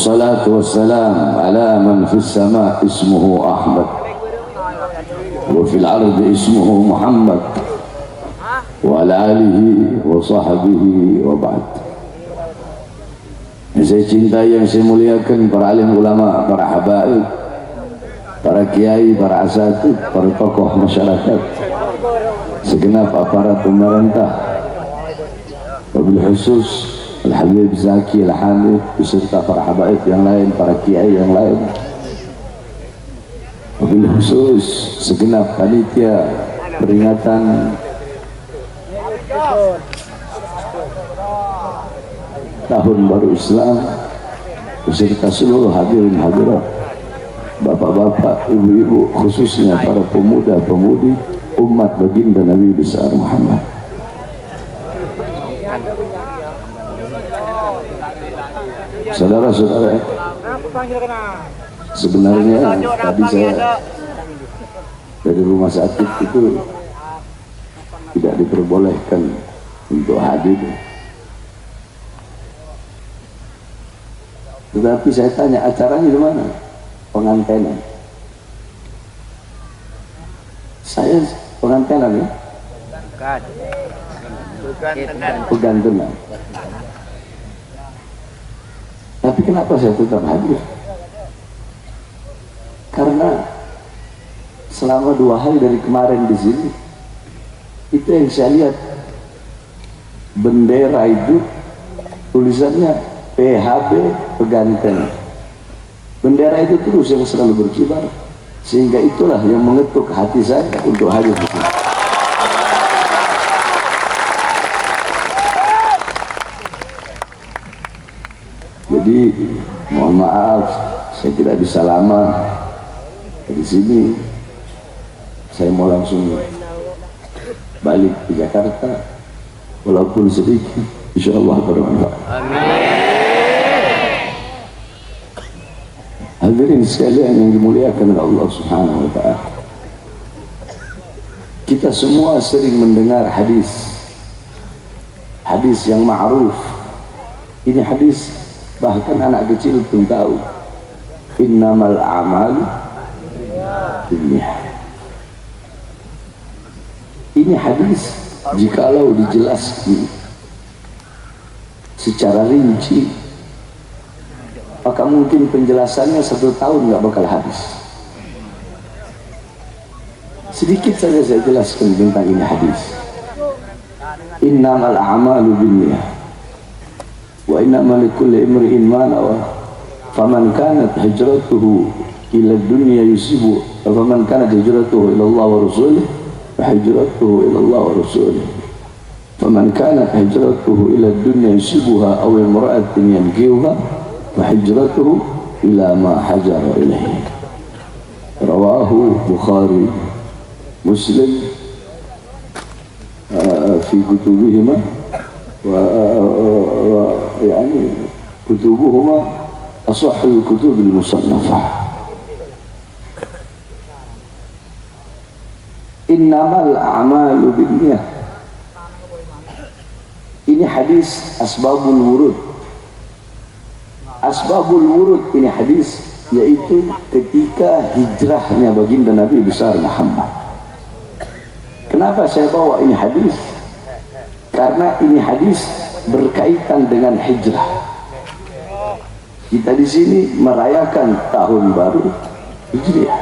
والصلاة والسلام على من في السماء اسمه أحمد وفي الأرض اسمه محمد وعلى آله وصحبه وبعد. Yang saya cintai, yang saya muliakan, para alim ulama, para habaib, para kiai, para asatid, para tokoh masyarakat, segenap aparat pemerintah, wabil khusus Al-Habib Zaki Al-Hamid beserta para habaib yang lain, para kiai yang lain, wabil khusus segenap panitia peringatan Tahun Baru Islam beserta seluruh hadirin hadirat, bapak-bapak, ibu-ibu, khususnya para pemuda-pemudi umat baginda Nabi besar Muhammad. Saudara-saudara, sebenarnya tadi saya dari rumah sakit itu tidak diperbolehkan untuk hadir, tetapi saya tanya, acaranya di mana? Pengantenan. Saya pengantenan ya? Pegantengan. Tapi kenapa saya tetap hadir? Karena selama 2 hari dari kemarin di sini, itu yang saya lihat, bendera itu tulisannya PHB Peganten. Bendera itu terus yang selalu berkibar, sehingga itulah yang mengetuk hati saya untuk hadir di sini. Jadi mohon maaf, saya tidak bisa lama di sini. Saya mau langsung balik ke Jakarta, walaupun sedikit, insya Allah bermanfaat. Amin. Hadirin sekalian yang dimuliakan oleh Allah Subhanahu wa Ta'ala, kita semua sering mendengar hadis yang ma'ruf. Ini hadis bahkan anak kecil pun tahu, innamal a'malu binniyat. Ini hadis jikalau dijelaskan secara rinci, maka mungkin penjelasannya 1 tahun nggak bakal habis. Sedikit saja saya jelaskan tentang ini hadis. Innamal a'malu binniyat wa innamal likulli imri'in ma nawa faman kanat hijratuhu ila dunya yusibu faman kanat hijratuhu ila Allah wa rasulih fa hijratuhu ila Allah wa rasulih faman kanat hijratuhu ila dunya yusibuha aw imra'atin yankihuha fa hijratuhu ila ma hajara ilaihi. Rawahu Bukhari Muslim fi kutubihima يعني كتبهما أصح الكتب المصنفة. إنما الأعمال بالنية. Ini hadis asbabul wurud. Asbabul wurud ini hadis, yaitu ketika hijrahnya baginda Nabi besar Muhammad. Kenapa saya bawa ini hadis? Karena ini hadis berkaitan dengan hijrah. Kita di sini merayakan tahun baru Hijriah.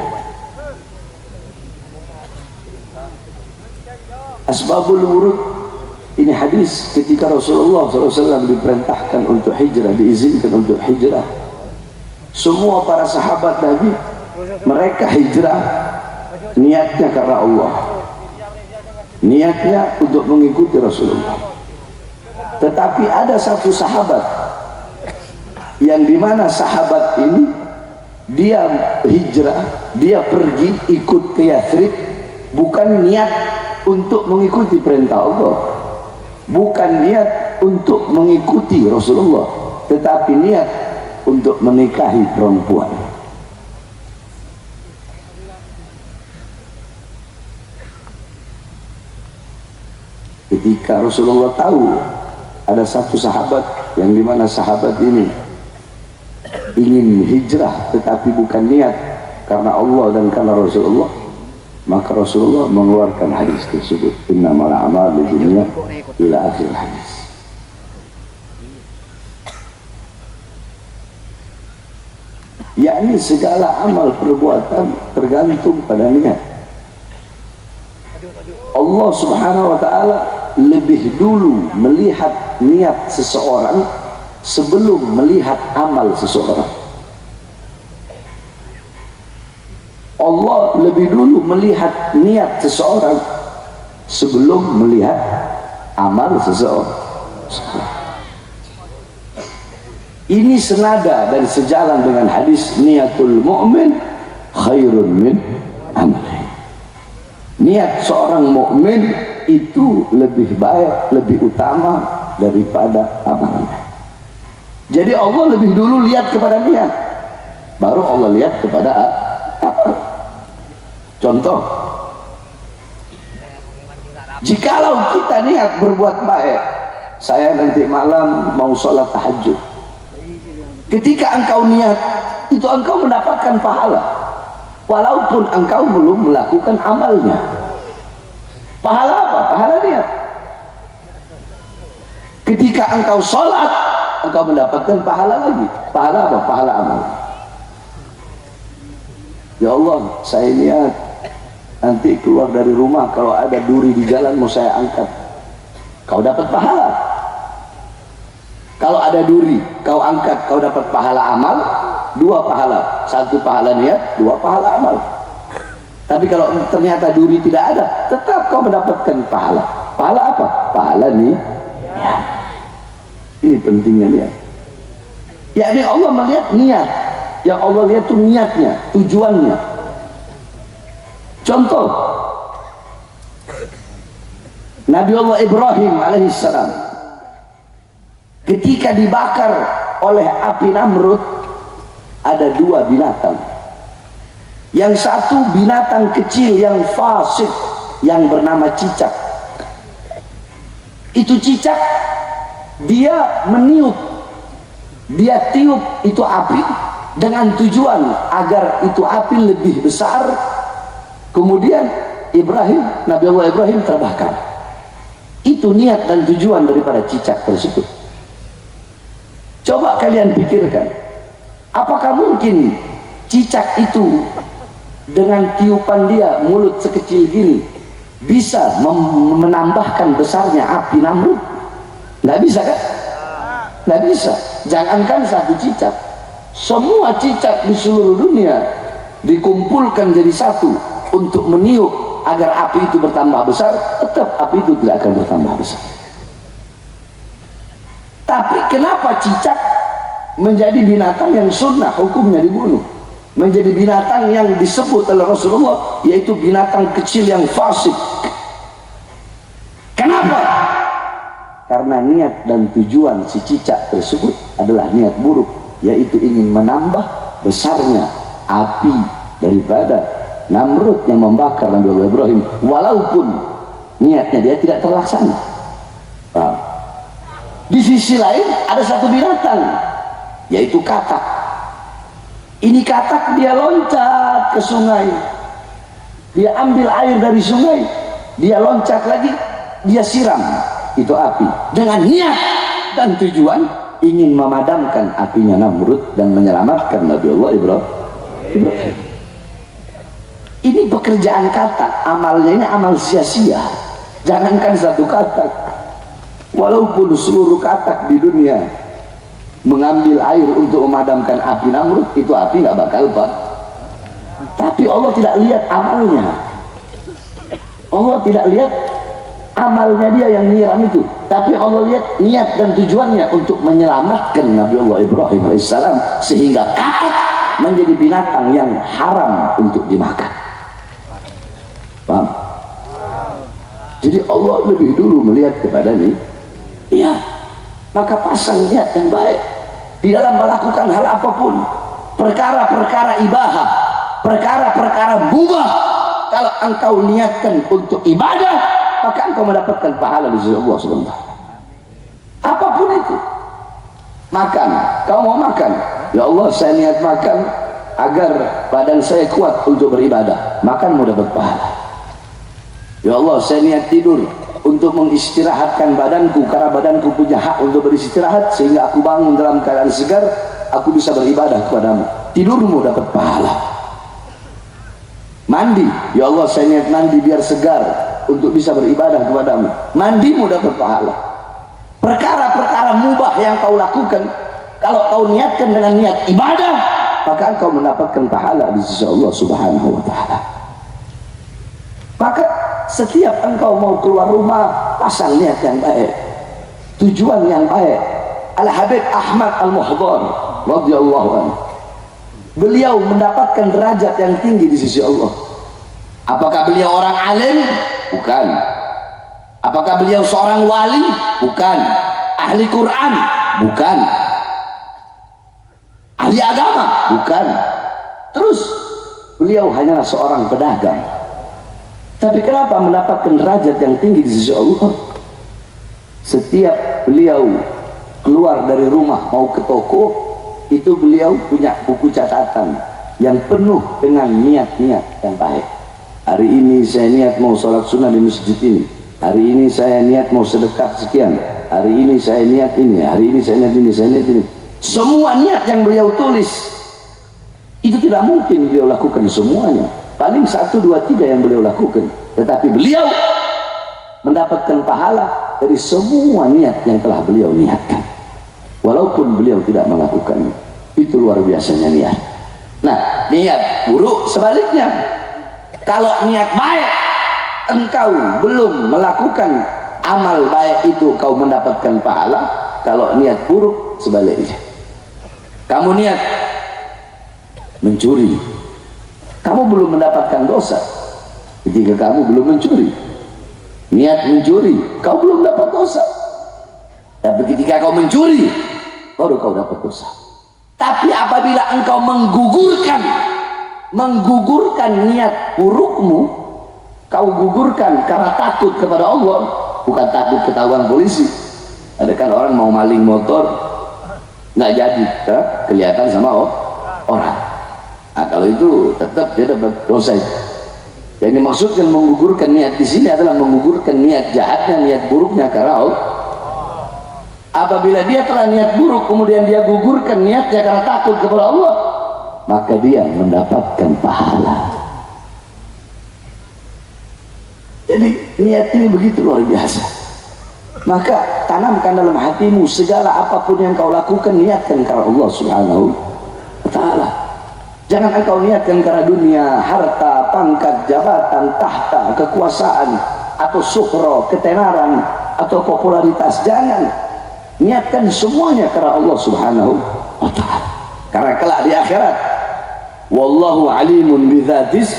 Asbabul wurud ini hadis ketika Rasulullah SAW diperintahkan untuk hijrah, diizinkan untuk hijrah. Semua para sahabat Nabi, mereka hijrah niatnya karena Allah, niatnya untuk mengikuti Rasulullah. Tetapi ada satu sahabat yang dimana sahabat ini dia hijrah, dia pergi ikut ke Yathrib bukan niat untuk mengikuti perintah Allah, bukan niat untuk mengikuti Rasulullah, tetapi niat untuk menikahi perempuan. Ketika Rasulullah tahu ada satu sahabat yang dimana sahabat ini ingin hijrah tetapi bukan niat karena Allah dan karena Rasulullah, maka Rasulullah mengeluarkan hadis tersebut, innamal a'malu binniyat ila akhir hadis. Yakni segala amal perbuatan tergantung pada niat. Allah subhanahu wa ta'ala lebih dulu melihat niat seseorang sebelum melihat amal seseorang. Allah lebih dulu melihat niat seseorang sebelum melihat amal seseorang. Ini senada dan sejalan dengan hadis niatul mu'min khairun min amali. Niat seorang mukmin itu lebih baik, lebih utama daripada amalnya. Jadi Allah lebih dulu lihat kepada niat, baru Allah lihat kepada amal. Contoh, jikalau kita niat berbuat baik, saya nanti malam mau sholat tahajud. Ketika engkau niat, itu engkau mendapatkan pahala, walaupun engkau belum melakukan amalnya. Pahala apa? Pahala niat. Ketika engkau sholat, engkau mendapatkan pahala lagi. Pahala apa? Pahala amal. Ya Allah, saya niat nanti keluar dari rumah, kalau ada duri di jalan mau saya angkat. Kau dapat pahala. Kalau ada duri, kau angkat, kau dapat pahala amal, 2 pahala, 1 pahala niat, 2 pahala amal. Tapi kalau ternyata duri tidak ada, tetap kau mendapatkan pahala. Pahala apa? Pahala niat. Ini pentingnya niat. Yakni Allah melihat niat. Yang Allah lihat itu niatnya, tujuannya. Contoh, Nabi Allah Ibrahim alaihissalam ketika dibakar oleh api Namrud, ada 2 binatang. Yang satu binatang kecil yang fasik yang bernama cicak. Itu cicak, dia meniup, dia tiup itu api dengan tujuan agar itu api lebih besar. Kemudian Nabi Allah Ibrahim terbakar. Itu niat dan tujuan daripada cicak tersebut. Coba kalian pikirkan, apakah mungkin cicak itu dengan tiupan dia mulut sekecil gini bisa menambahkan besarnya api Namrud? Nggak bisa kan? Nggak bisa. Jangankan satu cicak, semua cicak di seluruh dunia dikumpulkan jadi satu untuk meniup agar api itu bertambah besar, tetap api itu tidak akan bertambah besar. Tapi kenapa cicak menjadi binatang yang sunnah hukumnya dibunuh, menjadi binatang yang disebut oleh Rasulullah yaitu binatang kecil yang fasik? Kenapa? Karena niat dan tujuan si cicak tersebut adalah niat buruk, yaitu ingin menambah besarnya api daripada Namrud yang membakar Nabi Allah Ibrahim, walaupun niatnya dia tidak terlaksana. Di sisi lain ada satu binatang, yaitu katak. Ini katak dia loncat ke sungai, dia ambil air dari sungai, dia loncat lagi, dia siram itu api dengan niat dan tujuan ingin memadamkan apinya Namrud dan menyelamatkan Nabi Allah Ibrahim. Ini pekerjaan katak, amalnya ini amal sia-sia. Jangankan satu katak, walaupun seluruh katak di dunia mengambil air untuk memadamkan api Namrud, itu api nggak bakal pak. Tapi Allah tidak lihat amalnya. Allah tidak lihat amalnya dia yang nyiram itu, tapi Allah lihat niat dan tujuannya untuk menyelamatkan Nabi Allah Ibrahim alaihissalam, sehingga katak menjadi binatang yang haram untuk dimakan. Paham? Jadi Allah lebih dulu melihat kepada ini. Iya, maka pasang niat yang baik di dalam melakukan hal apapun, perkara-perkara ibadah, perkara-perkara mubah. Kalau engkau niatkan untuk ibadah, maka engkau mendapatkan pahala di sisi Allah SWT. Apapun itu, makan, kau mau makan, ya Allah saya niat makan agar badan saya kuat untuk beribadah, makan mau dapat pahala. Ya Allah saya niat tidur untuk mengistirahatkan badanku, karena badanku punya hak untuk beristirahat, sehingga aku bangun dalam keadaan segar, aku bisa beribadah kepadamu. Tidurmu dapat pahala. Mandi, ya Allah saya niat mandi biar segar untuk bisa beribadah kepadamu, mandimu dapat pahala. Perkara-perkara mubah yang kau lakukan, kalau kau niatkan dengan niat ibadah, maka engkau mendapatkan pahala di sisi Allah Subhanahu wa Ta'ala. Maka setiap engkau mau keluar rumah, pasang niat yang baik, tujuan yang baik. Al-Habib Ahmad Al-Muhdar radhiyallahu anhu, beliau mendapatkan derajat yang tinggi di sisi Allah. Apakah beliau orang alim? Bukan. Apakah beliau seorang wali? Bukan. Ahli Quran? Bukan. Ahli agama? Bukan. Terus beliau hanyalah seorang pedagang. Tapi kenapa mendapatkan derajat yang tinggi di sisi Allah? Setiap beliau keluar dari rumah mau ke toko, itu beliau punya buku catatan yang penuh dengan niat-niat yang baik. Hari ini saya niat mau sholat sunnah di masjid ini, hari ini saya niat mau sedekah sekian, hari ini saya niat ini, hari ini saya niat ini, saya niat ini. Semua niat yang beliau tulis itu tidak mungkin beliau lakukan semuanya, paling 1, 2, 3 yang beliau lakukan, tetapi beliau mendapatkan pahala dari semua niat yang telah beliau niatkan, walaupun beliau tidak melakukannya. Itu luar biasanya niat. Nah, niat buruk sebaliknya, kalau niat baik engkau belum melakukan amal baik itu, kau mendapatkan pahala. Kalau niat buruk sebaliknya, kamu niat mencuri, kamu belum mendapatkan dosa ketika kamu belum mencuri. Niat mencuri, kau belum dapat dosa, tapi ketika kau mencuri baru kau dapat dosa. Tapi apabila engkau menggugurkan niat burukmu, kau gugurkan karena takut kepada Allah, bukan takut ketahuan polisi. Ada kan orang mau maling motor nggak jadi, kelihatan sama orang. Nah, kalau itu tetap dia dapat dosa. Yang dimaksudkan menggugurkan niat di sini adalah menggugurkan niat jahatnya, niat buruknya karena Allah. Apabila dia telah niat buruk kemudian dia gugurkan niatnya karena takut kepada Allah, maka dia mendapatkan pahala. Jadi niat ini begitu luar biasa. Maka tanamkan dalam hatimu, segala apapun yang kau lakukan niatkan karena Allah Subhanahu wa Ta'ala. Jangan engkau niatkan karena dunia, harta, pangkat, jabatan, tahta, kekuasaan, atau suhro, ketenaran, atau popularitas. Jangan. Niatkan semuanya karena Allah Subhanahu wa Ta'ala. Karena kelak di akhirat, wallahu alimun bidzatis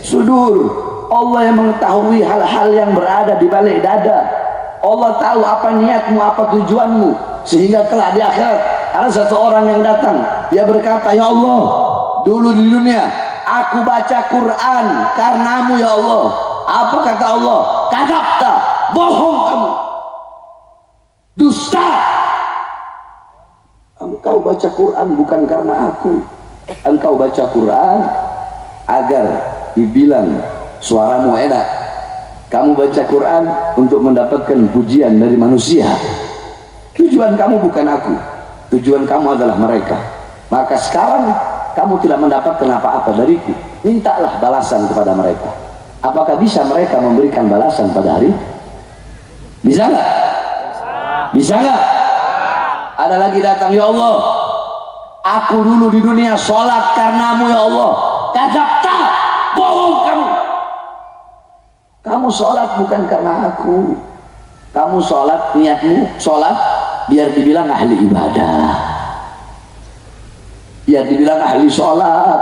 sudur, Allah yang mengetahui hal-hal yang berada di balik dada. Allah tahu apa niatmu, apa tujuanmu, sehingga kelak di akhirat ada satu orang yang datang, dia berkata, ya Allah, dulu di dunia aku baca Quran karenamu ya Allah. Apa kata Allah? Kadzabta, bohong kamu, dusta. Engkau baca Quran bukan karena aku, engkau baca Quran agar dibilang suaramu enak. Kamu baca Quran untuk mendapatkan pujian dari manusia. Tujuan kamu bukan aku, tujuan kamu adalah mereka. Maka sekarang kamu tidak mendapatkan apa-apa dariku, mintalah balasan kepada mereka. Apakah bisa mereka memberikan balasan pada hari? Bisa nggak? Bisa nggak? Ada lagi datang, ya Allah, aku dulu di dunia sholat karenamu ya Allah. Kadzabta, bohong kamu. Kamu sholat bukan karena aku. Kamu sholat, niatmu sholat biar dibilang ahli ibadah, biar dibilang ahli sholat.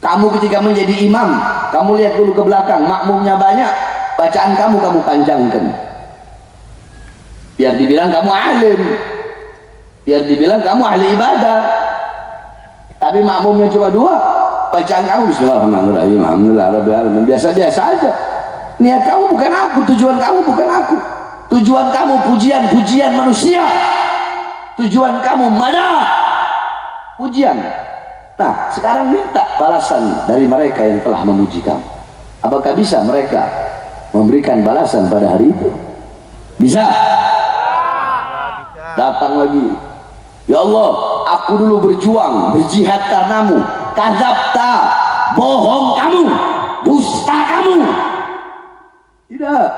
Kamu ketika menjadi imam, kamu lihat dulu ke belakang, makmumnya banyak, bacaan kamu panjangkan, biar dibilang kamu alim, biar dibilang kamu ahli ibadah. Tapi makmumnya cuma 2, bacaan kamu bismillahirrahmanirrahim, alhamdulillah, biasa-biasa aja. Niat kamu bukan aku, tujuan kamu bukan aku, tujuan kamu pujian-pujian manusia. tujuan kamu mana? Pujian. Nah, sekarang minta balasan dari mereka yang telah memuji kamu. Apakah bisa mereka memberikan balasan pada hari itu? Bisa. Datang lagi, ya Allah, aku dulu berjuang, berjihad karenamu. Kadzabta, bohong kamu, dusta kamu. Tidak,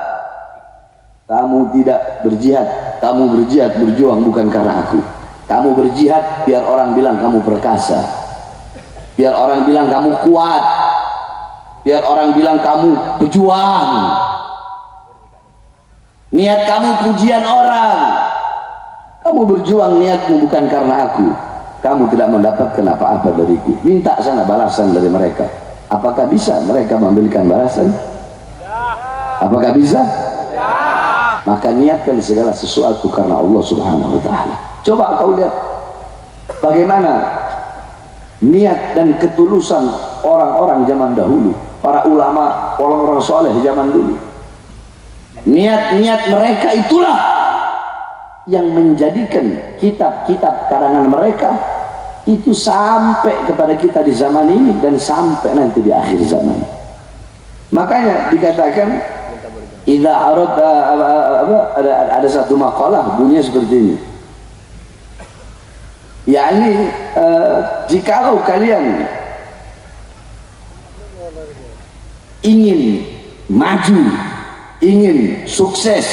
kamu tidak berjihad. Kamu berjihad, berjuang bukan karena aku. Kamu berjihad biar orang bilang kamu perkasa, biar orang bilang kamu kuat, biar orang bilang kamu pejuang. Niat kamu pujian orang. Kamu berjuang, niatmu bukan karena aku. Kamu tidak mendapatkan apa-apa dariku. Minta sana balasan dari mereka. Apakah bisa mereka memberikan balasan? Apakah bisa? Maka niatkan segala sesuatu karena Allah Subhanahu wa ta'ala. Coba kau lihat bagaimana niat dan ketulusan orang-orang zaman dahulu, para ulama, orang-orang soleh zaman dulu. Niat-niat mereka itulah yang menjadikan kitab-kitab karangan mereka itu sampai kepada kita di zaman ini dan sampai nanti di akhir zaman. Makanya dikatakan idza ada satu makalah bunyinya seperti ini. yakni jikalau kalian ingin maju, ingin sukses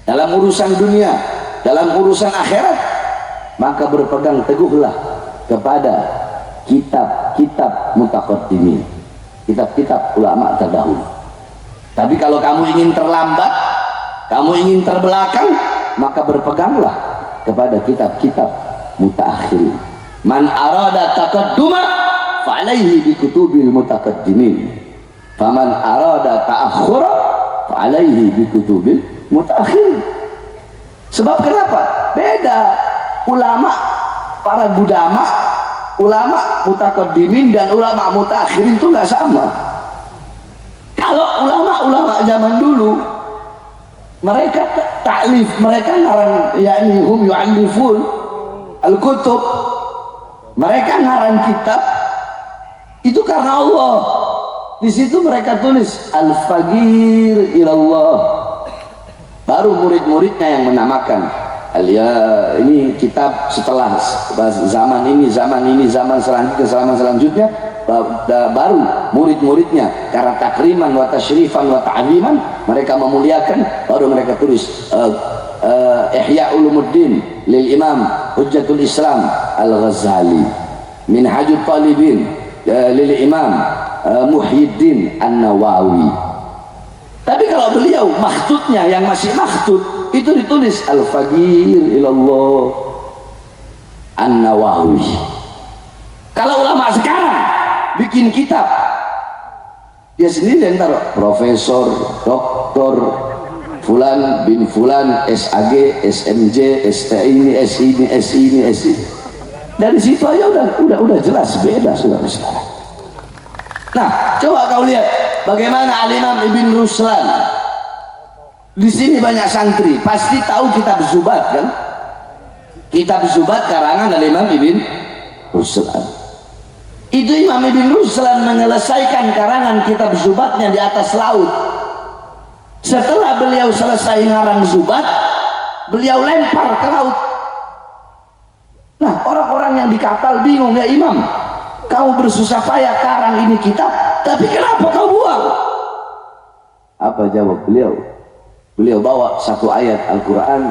dalam urusan dunia, dalam urusan akhirat, maka berpegang teguhlah kepada kitab-kitab mutaqaddimin, kitab-kitab ulama terdahulu. Tapi kalau kamu ingin terlambat, kamu ingin terbelakang, maka berpeganglah kepada kitab-kitab mutaakhirin. Man arada taqadduma fa'alaihi bi kutubil mutaqaddimin, faman arada ta'akhkhura fa'alaihi bi kutubil mutaakhirin. Sebab kenapa? Beda ulama, para budama, ulama mutaqaddimin dan ulama mutaakhirin itu nggak sama. Kalau ulama-ulama zaman dulu mereka taklif, mereka ngarang, yakni hum yu'allifun al-kutub, mereka ngarang kitab itu karena Allah. Di situ mereka tulis al-faqir ilallah. Baru murid-muridnya yang menamakan ini kitab setelah zaman ini, zaman selanjutnya, baru murid-muridnya karena takriman wa tasyrifan wa ta'liman, mereka memuliakan, baru mereka tulis Ihya Ulumuddin lil Imam Hujjatul Islam Al-Ghazali, Minhajul Talibin lil Imam Muhyiddin An-Nawawi. Tapi kalau beliau makhtutnya yang masih makhtut itu ditulis Al-Faqir ilallah An-Nawawi. Kalau ulama sekarang bikin kitab, dia sendiri yang taruh Profesor Doktor Fulan bin Fulan SAG SMJ ST ini S ini S ini S ini. Dari situ aja udah jelas beda saudara-saudara. Nah, coba kau lihat bagaimana Al-Imam Ibn Ruslan. Di sini banyak santri pasti tahu kitab Zubat kan? Kitab Zubat karangan Al-Imam Ibn Ruslan. Itu Imam Ibn Ruslan menyelesaikan karangan kitab Zubatnya di atas laut. Setelah beliau selesai ngarang Zubat, beliau lempar ke laut. Nah, orang-orang yang di kapal bingung, ya Imam, kau bersusah payah karang ini kitab, tapi kenapa kau buang? Apa jawab beliau? Beliau bawa satu ayat Al-Quran,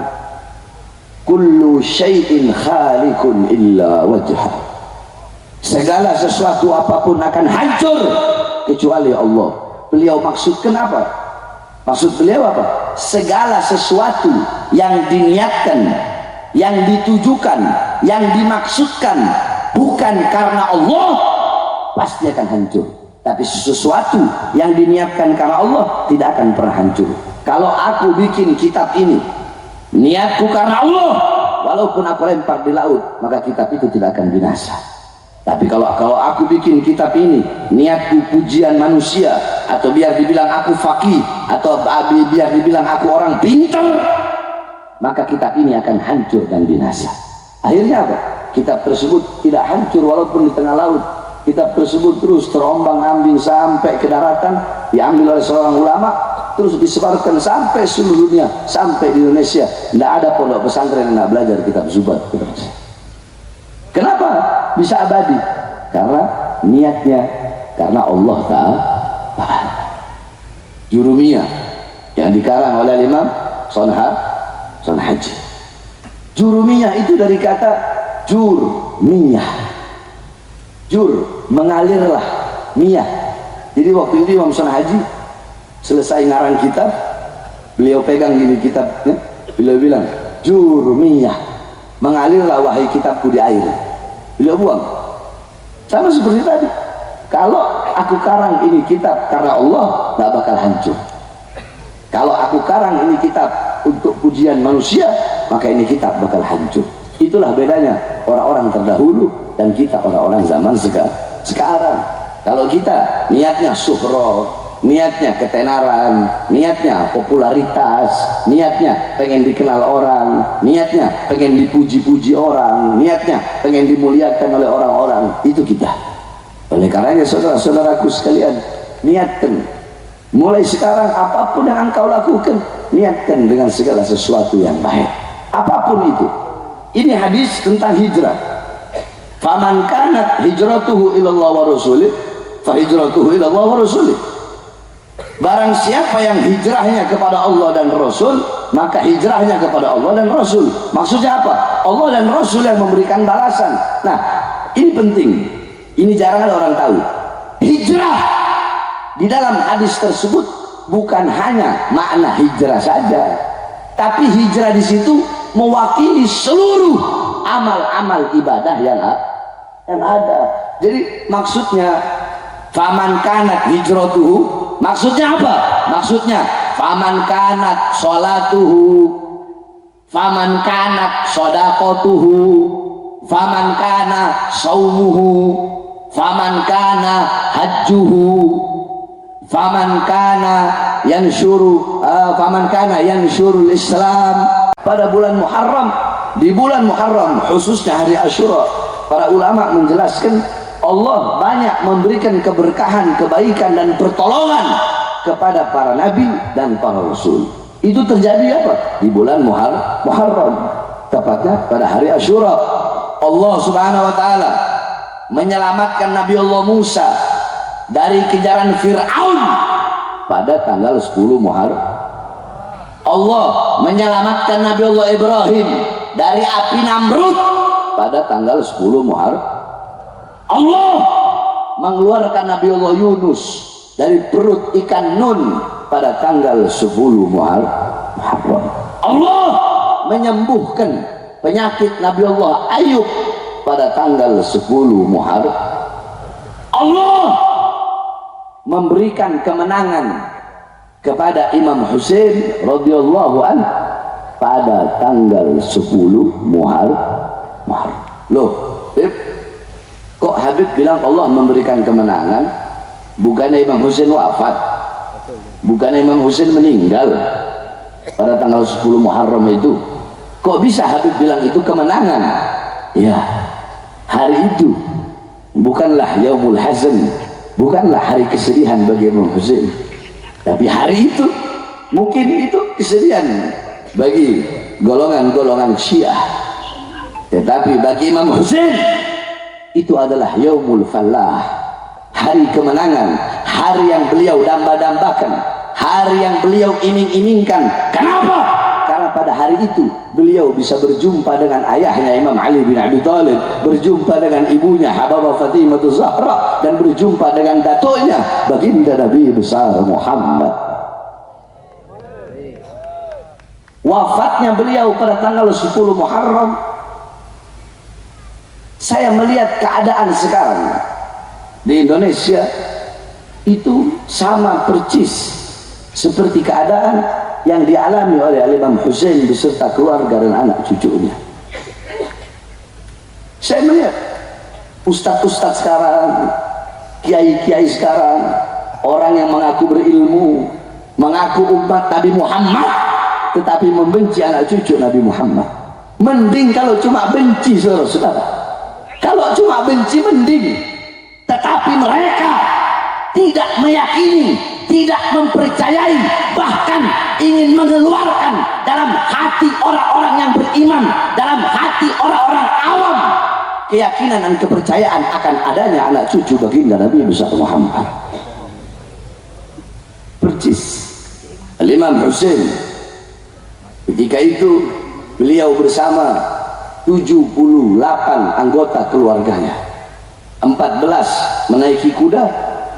kullu syai'in khalikun illa wajhah. Segala sesuatu apapun akan hancur kecuali Allah. Beliau maksudkan apa? Maksud beliau apa? Segala sesuatu yang diniatkan, yang ditujukan, yang dimaksudkan bukan karena Allah pasti akan hancur. Tapi sesuatu yang diniatkan karena Allah tidak akan pernah hancur. Kalau aku bikin kitab ini niatku karena Allah, walaupun aku lempar di laut, maka kitab itu tidak akan binasa. Tapi kalau aku bikin kitab ini niatku pujian manusia, atau biar dibilang aku faqih, atau biar dibilang aku orang pintar, maka kitab ini akan hancur dan binasa. Akhirnya apa? Kitab tersebut tidak hancur walaupun di tengah laut. Kitab tersebut terus terombang-ambing sampai ke daratan, diambil oleh seorang ulama, terus disebarkan sampai seluruh dunia, sampai di Indonesia. Tidak ada pondok pesantren yang tidak belajar kitab Zubat. Kenapa bisa abadi? Karena niatnya, karena Allah Ta'ala. Jurumiyah yang dikarang oleh Imam Sonhaji. Jurumiyah itu dari kata jurmiyah. Jur, mengalirlah, miyah. Jadi waktu itu Imam Sonhaji selesai ngarang kitab, beliau pegang gini kitabnya, beliau bilang jurmiyah, mengalirlah wahai kitabku di air. Beliau buang. Sama seperti tadi, kalau aku karang ini kitab karena Allah, gak bakal hancur. Kalau aku karang ini kitab untuk pujian manusia, maka ini kitab bakal hancur. Itulah bedanya orang-orang terdahulu dan kita orang-orang zaman sekarang. Kalau kita niatnya suhroh, niatnya ketenaran, niatnya popularitas, niatnya pengen dikenal orang, niatnya pengen dipuji-puji orang, niatnya pengen dimuliakan oleh orang-orang, itu kita. Oleh karenanya saudara-saudaraku sekalian, niatkan mulai sekarang apapun yang engkau lakukan, niatkan dengan segala sesuatu yang baik, apapun itu. Ini hadis tentang hijrah. Faman kanat hijratuhu ilallah wa rasulih, fa hijratuhu ilallah wa rasulih. Barang siapa yang hijrahnya kepada Allah dan Rasul, maka hijrahnya kepada Allah dan Rasul. Maksudnya apa? Allah dan Rasul yang memberikan balasan. Nah, ini penting. Ini jarang ada orang tahu. Hijrah di dalam hadis tersebut bukan hanya makna hijrah saja, tapi hijrah di situ mewakili seluruh amal-amal ibadah yang ada. Jadi maksudnya faman kanat hijratuhu, maksudnya apa? Maksudnya faman kanat sholatuhu, faman kanat shadaqatuhu, faman kana saumuhu, faman kana hajjuhu, faman kana yansyurul Islam. Pada bulan Muharram, di bulan Muharram khususnya hari Asyura, para ulama menjelaskan Allah banyak memberikan keberkahan, kebaikan dan pertolongan kepada para nabi dan para rasul. Itu terjadi apa? Di bulan Muharram, tepatnya pada hari Asyura. Allah Subhanahu wa taala menyelamatkan Nabi Allah Musa dari kejaran Fir'aun pada tanggal 10 Muharram. Allah menyelamatkan Nabi Allah Ibrahim dari api Namrud pada tanggal 10 Muharram. Allah mengeluarkan Nabi Allah Yunus dari perut ikan Nun pada tanggal 10 Muharram. Allah menyembuhkan penyakit Nabi Allah Ayub pada tanggal 10 Muharram. Allah memberikan kemenangan kepada Imam Husain radhiyallahu anhu pada tanggal 10 Muharram. Loh, kok Habib bilang Allah memberikan kemenangan? Bukannya Imam Husain wafat? Bukannya Imam Husain meninggal pada tanggal 10 Muharram itu? Kok bisa Habib bilang itu kemenangan? Ya, hari itu bukanlah yaumul hazan, bukanlah hari kesedihan bagi Imam Husain, tapi hari itu mungkin itu kesedihan bagi golongan-golongan Syiah, tetapi bagi Imam Husain itu adalah yaumul falah, hari kemenangan, hari yang beliau damba-dambakan, hari yang beliau iming-imingkan. Kenapa? Karena pada hari itu beliau bisa berjumpa dengan ayahnya Imam Ali bin Abi Thalib, berjumpa dengan ibunya Habibah Fatimah Zahra, dan berjumpa dengan datuknya baginda Nabi besar Muhammad. Wafatnya beliau pada tanggal 10 Muharram. Saya melihat keadaan sekarang di Indonesia itu sama percis seperti keadaan yang dialami oleh Imam Husain beserta keluarga dan anak cucunya. Saya melihat ustadz-ustadz sekarang, kiai-kiai sekarang, orang yang mengaku berilmu, mengaku umat Nabi Muhammad, tetapi membenci anak cucu Nabi Muhammad. Mending kalau cuma benci, saudara-saudara. Kalau cuma benci mending, tetapi mereka tidak meyakini, tidak mempercayai, bahkan ingin mengeluarkan dalam hati orang-orang yang beriman, dalam hati orang-orang awam, keyakinan dan kepercayaan akan adanya anak cucu baginda Nabi besar Muhammad. Percis Imam Husain ketika itu beliau bersama 78 anggota keluarganya, 14 menaiki kuda,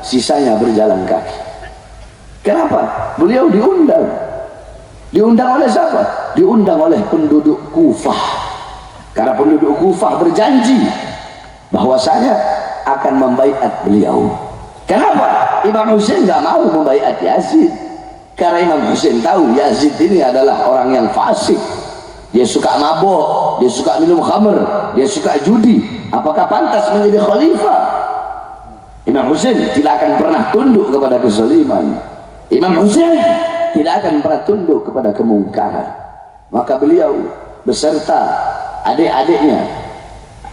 sisanya berjalan kaki. Kenapa? Beliau diundang. Diundang oleh siapa? Diundang oleh penduduk Kufah. Karena penduduk Kufah berjanji bahwasanya akan membaiat beliau. Kenapa? Imam Husain nggak mau membaiat Yazid. Karena Imam Husain tahu Yazid ini adalah orang yang fasik. Dia suka mabuk, dia suka minum khamr, dia suka judi. Apakah pantas menjadi khalifah? Imam Husain tidak akan pernah tunduk kepada kezaliman. Imam Husain tidak akan pernah tunduk kepada kemungkaran. Maka beliau beserta adik-adiknya,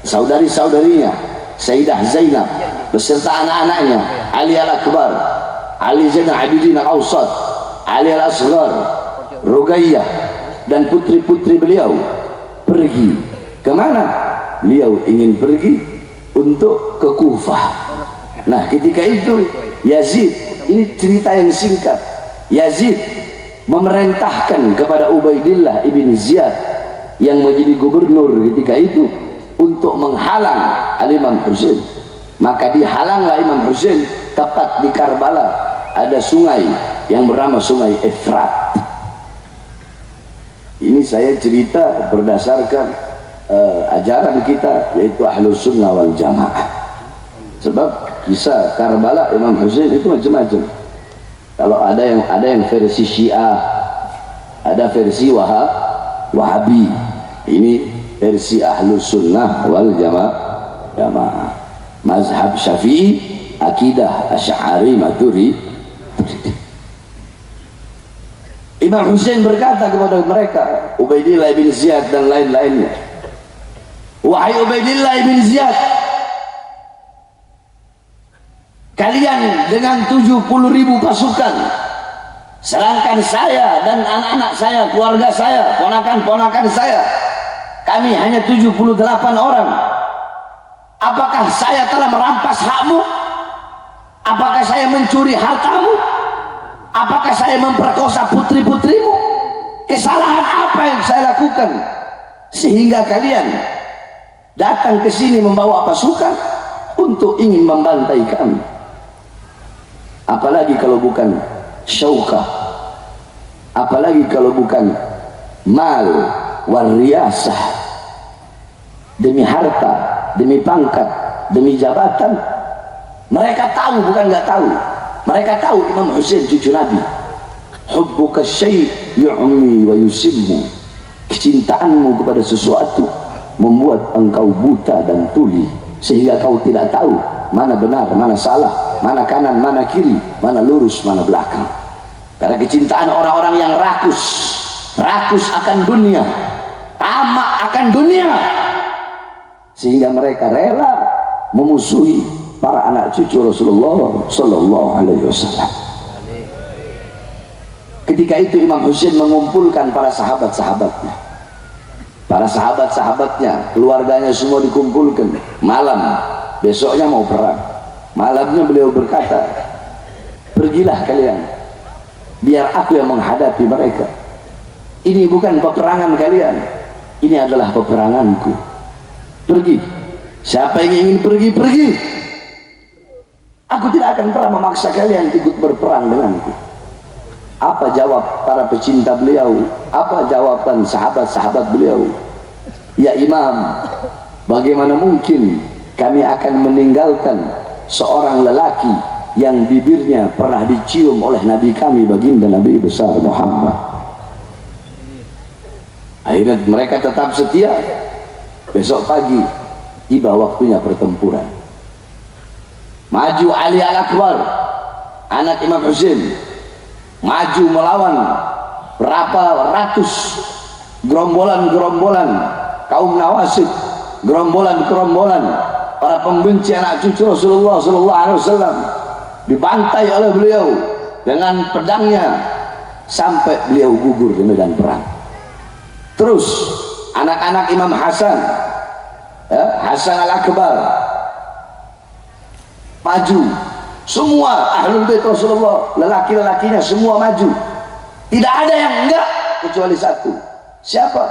saudari-saudarinya, Sayyidah Zainab beserta anak-anaknya, Ali Al-Akbar, Ali Zainal Abidin Al-Awsat, Ali Al-Asghar, Ruqayyah, dan putri-putri beliau pergi kemana? Beliau ingin pergi untuk ke Kufah. Nah, ketika itu Yazid, ini cerita yang singkat, Yazid memerintahkan kepada Ubaidillah ibn Ziyad yang menjadi gubernur ketika itu untuk menghalang Imam Husain. Maka dihalanglah Imam Husain tepat di Karbala, ada sungai yang bernama Sungai Efrat. Ini saya cerita berdasarkan ajaran kita, yaitu Ahlus Sunnah wal Jamaah. Sebab kisah Karbala Imam Husain itu macam-macam. Kalau ada yang versi Syiah, ada versi Wahabi. Ini versi Ahlus Sunnah wal Jamaah. Mazhab Syafi'i, akidah Asy'ari Maturidi. Imam Husain berkata kepada mereka, Ubaidillah bin Ziyad dan lain-lainnya, wahai Ubaidillah bin Ziyad, kalian dengan 70.000 pasukan, sedangkan saya dan anak-anak saya, keluarga saya, ponakan-ponakan saya, kami hanya 78 orang. Apakah saya telah merampas hakmu? Apakah saya mencuri hartamu? Apakah saya memperkosa putri-putrimu? Kesalahan apa yang saya lakukan sehingga kalian datang ke sini membawa pasukan untuk ingin membantai kami? Apalagi kalau bukan syaukah, apalagi kalau bukan mal wariyasah, demi harta, demi pangkat, demi jabatan. Mereka tahu, bukan nggak tahu. Mereka tahu Imam Husain cucu Nabi. Hubbuka syai' yu'mi wa yusimmu. Kecintaanmu kepada sesuatu membuat engkau buta dan tuli, sehingga kau tidak tahu mana benar, mana salah, mana kanan, mana kiri, mana lurus, mana belakang. Karena kecintaan orang-orang yang rakus akan dunia, tamak akan dunia, sehingga mereka rela memusuhi para anak cucu Rasulullah Sallallahu Alaihi Wasallam. Ketika itu Imam Husain mengumpulkan para sahabat-sahabatnya, keluarganya semua dikumpulkan. Malam besoknya mau perang. Malamnya beliau berkata, pergilah kalian, biar aku yang menghadapi mereka. Ini bukan peperangan kalian, ini adalah peperanganku. Pergi. Siapa yang ingin pergi, pergi. Aku tidak akan pernah memaksa kalian ikut berperang denganku. Apa jawab para pecinta beliau? Apa jawaban sahabat-sahabat beliau? Ya Imam, bagaimana mungkin kami akan meninggalkan seorang lelaki yang bibirnya pernah dicium oleh Nabi kami, baginda Nabi besar Muhammad. Akhirnya mereka tetap setia. Besok pagi tiba waktunya pertempuran. Maju Ali Al-Akbar, anak Imam Husain, maju melawan berapa ratus gerombolan-gerombolan kaum Nawasib, gerombolan-gerombolan para pembenci anak cucu Rasulullah sallallahu alaihi wasallam dibantai oleh beliau dengan pedangnya sampai beliau gugur di medan perang. Terus anak-anak Imam Hasan, Hasan Al-Akbar maju, semua ahlul bait Rasulullah, lelaki-lelakinya semua maju, tidak ada yang enggak kecuali satu. Siapa?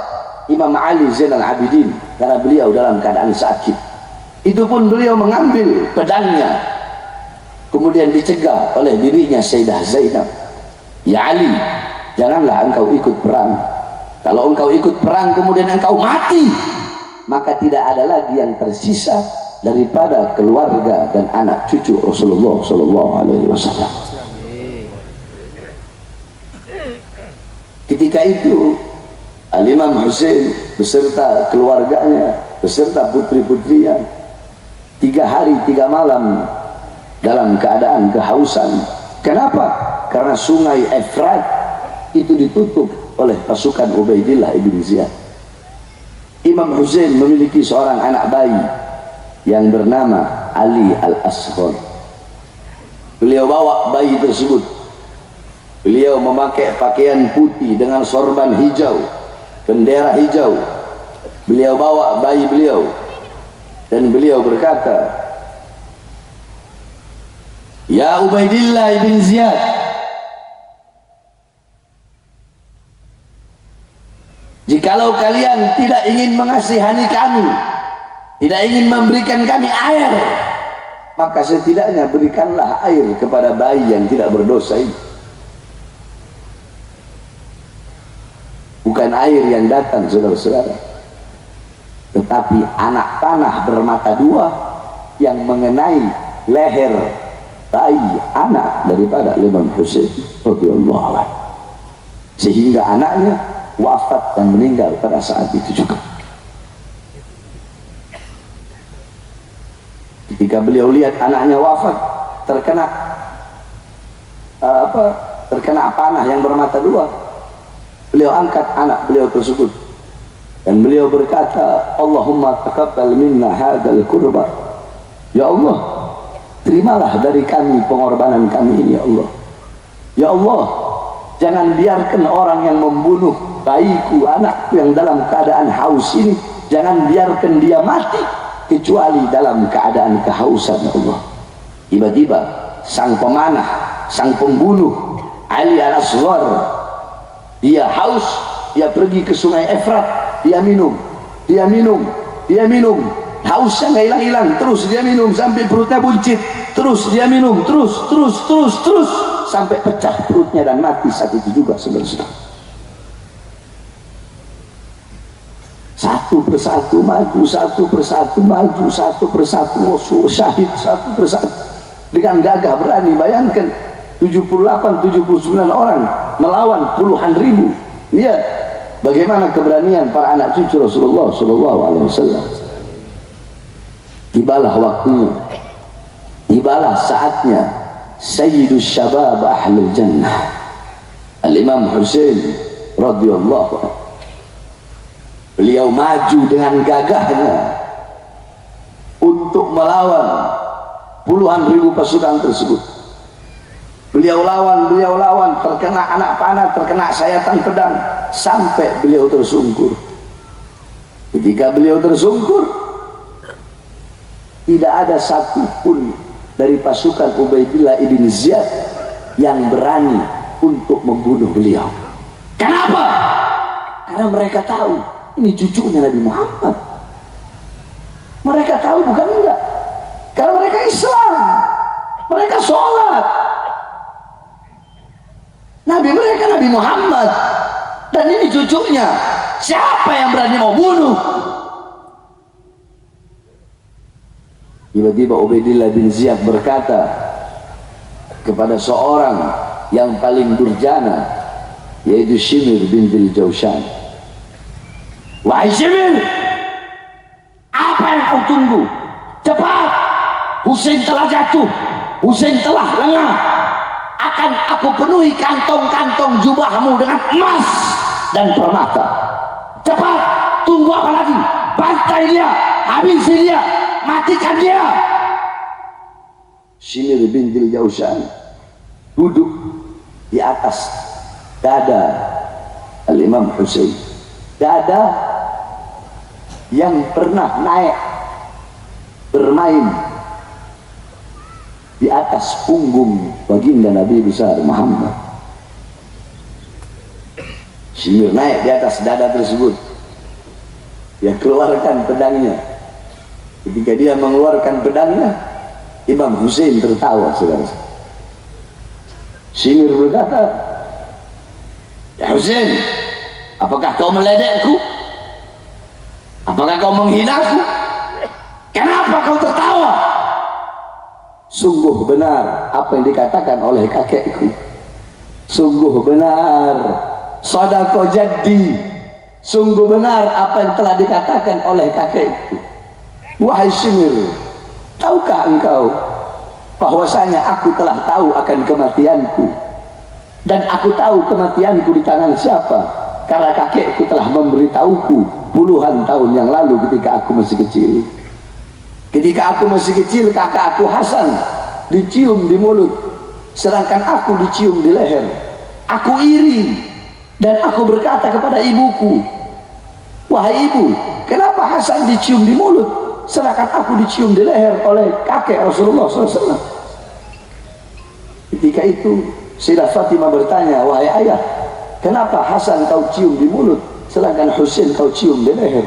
Imam Ali Zainal Abidin, karena beliau dalam keadaan sakit. Itu pun beliau mengambil pedangnya, kemudian dicegah oleh dirinya Sayyidah Zainab. Ya Ali, janganlah engkau ikut perang. Kalau engkau ikut perang kemudian engkau mati, maka tidak ada lagi yang tersisa daripada keluarga dan anak cucu Rasulullah sallallahu alaihi wasallam. Ketika itu Al-Imam Husain beserta keluarganya, beserta putri-putrinya 3 hari 3 malam dalam keadaan kehausan. Kenapa? Karena sungai Efrat itu ditutup oleh pasukan Ubaidillah ibn Ziyad. Imam Husain memiliki seorang anak bayi yang bernama Ali Al-Asghar. Beliau bawa bayi tersebut. Beliau memakai pakaian putih dengan sorban hijau, bendera hijau. Beliau bawa bayi beliau dan beliau berkata, "Ya Ubaidillah ibn Ziyad, jikalau kalian tidak ingin mengasihani kami, tidak ingin memberikan kami air, maka setidaknya berikanlah air kepada bayi yang tidak berdosa ini." Bukan air yang datang, saudara-saudara, tetapi anak panah bermata dua yang mengenai leher bayi anak daripada Imam Husain radhiyallahu anhu, sehingga anaknya wafat dan meninggal pada saat itu juga. Ketika beliau lihat anaknya wafat, terkena panah yang bermata dua, beliau angkat anak beliau tersebut dan beliau berkata, "Allahumma taqabbal minna hadzal qurba." Ya Allah, terimalah dari kami pengorbanan kami ini, ya Allah. Ya Allah, jangan biarkan orang yang membunuh bayiku, anakku yang dalam keadaan haus ini, jangan biarkan dia mati kecuali dalam keadaan kehausan, ya Allah. Tiba-tiba sang pemanah, sang pembunuh Ali Al-Asghar, dia haus, dia pergi ke sungai Efrat, dia minum, hausnya nggak hilang-hilang, terus dia minum sampai perutnya buncit, terus dia minum, terus sampai pecah perutnya dan mati saat itu juga, saudara-saudara. Satu persatu maju, satu persatu maju, satu persatu syahid, satu persatu dengan gagah berani. Bayangkan 78-79 orang melawan puluhan ribu. Lihat bagaimana keberanian para anak cucu Rasulullah sallallahu alaihi wasallam. Tibalah waktunya, tibalah saatnya Sayyidus Syabab Ahlul Jannah Al-Imam Husain radhiyallahu anhu. Beliau maju dengan gagahnya untuk melawan puluhan ribu pasukan tersebut. Beliau lawan, terkena anak panah, terkena sayatan pedang, sampai beliau tersungkur. Ketika beliau tersungkur, tidak ada satupun dari pasukan Ubaidillah ibn Ziyad yang berani untuk membunuh beliau. Kenapa? Karena mereka tahu ini cucunya Nabi Muhammad. Mereka tahu, bukan enggak, karena mereka Islam, mereka sholat. Nabi mereka Nabi Muhammad, dan ini cucunya. Siapa yang berani mau bunuh? Tiba-tiba Ubaidillah bin Ziyad berkata kepada seorang yang paling durjana, yaitu Shimir bin Jaushan, "Wahai Shimir, apa yang kau tunggu? Cepat, Husain telah jatuh, Husain telah lengah. akan aku penuhi kantong-kantong jubahmu dengan emas dan permata. Cepat, tunggu apa lagi? Bantai dia, habisi dia, matikan dia. Shimir bintil Jaushan duduk di atas dada Al-Imam Husain, dada yang pernah naik bermain di atas punggung baginda Nabi besar Muhammad. Shimir naik di atas dada tersebut. Dia keluarkan pedangnya. Ketika dia mengeluarkan pedangnya, Imam Husain tertawa, saudara. Shimir berkata, "Ya Husain, apakah kau meledekku? Apakah kau menghinaku? Kenapa kau tertawa? Sungguh benar apa yang dikatakan oleh kakekku. Sungguh benar, sadaqah jaddi. Sungguh benar apa yang telah dikatakan oleh kakekku. Wahai Shimir, tahukah engkau bahwasanya aku telah tahu akan kematianku, dan aku tahu kematianku di tangan siapa, karena kakekku telah memberitahuku puluhan tahun yang lalu ketika aku masih kecil. Ketika aku masih kecil, kakak aku Hasan dicium di mulut, sedangkan aku dicium di leher. Aku iri dan aku berkata kepada ibuku, wahai ibu, kenapa Hasan dicium di mulut sedangkan aku dicium di leher oleh kakek Rasulullah SAW? Ketika itu Sayyidah Fatimah bertanya, wahai ayah, kenapa Hasan kau cium di mulut sedangkan Husain kau cium di leher?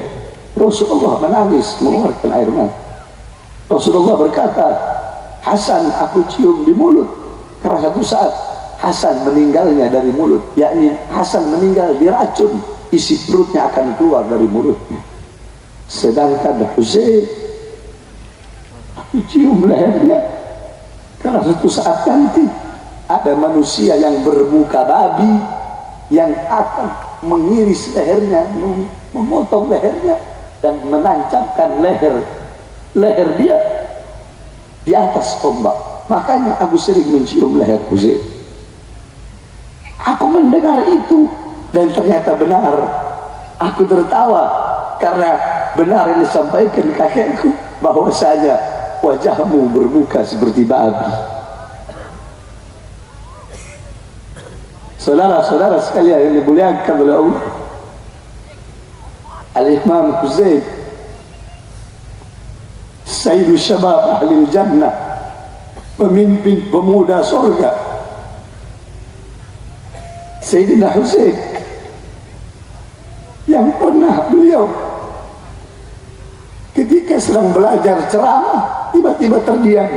Rasulullah menangis mengeluarkan air mata. Rasulullah berkata, Hasan aku cium di mulut karena satu saat Hasan meninggalnya dari mulut, yakni Hasan meninggal diracun, isi perutnya akan keluar dari mulutnya. Sedangkan Husain aku cium lehernya karena satu saat nanti ada manusia yang bermuka babi yang akan mengiris lehernya, memotong lehernya dan menancapkan leher dia di atas tombak. Makanya aku sering mencium leher Husain. Aku mendengar itu dan ternyata benar. Aku tertawa karena benar yang disampaikan kakekku, bahwasanya wajahmu bermuka seperti babi. Saudara-saudara sekalian yang dimuliakan oleh Allah, Al-Imam Husain Sayyidu Syabab Ahli Jannah, pemimpin pemuda surga. Sayyidina Husain yang pernah beliau ketika sedang belajar ceramah tiba-tiba terdiam.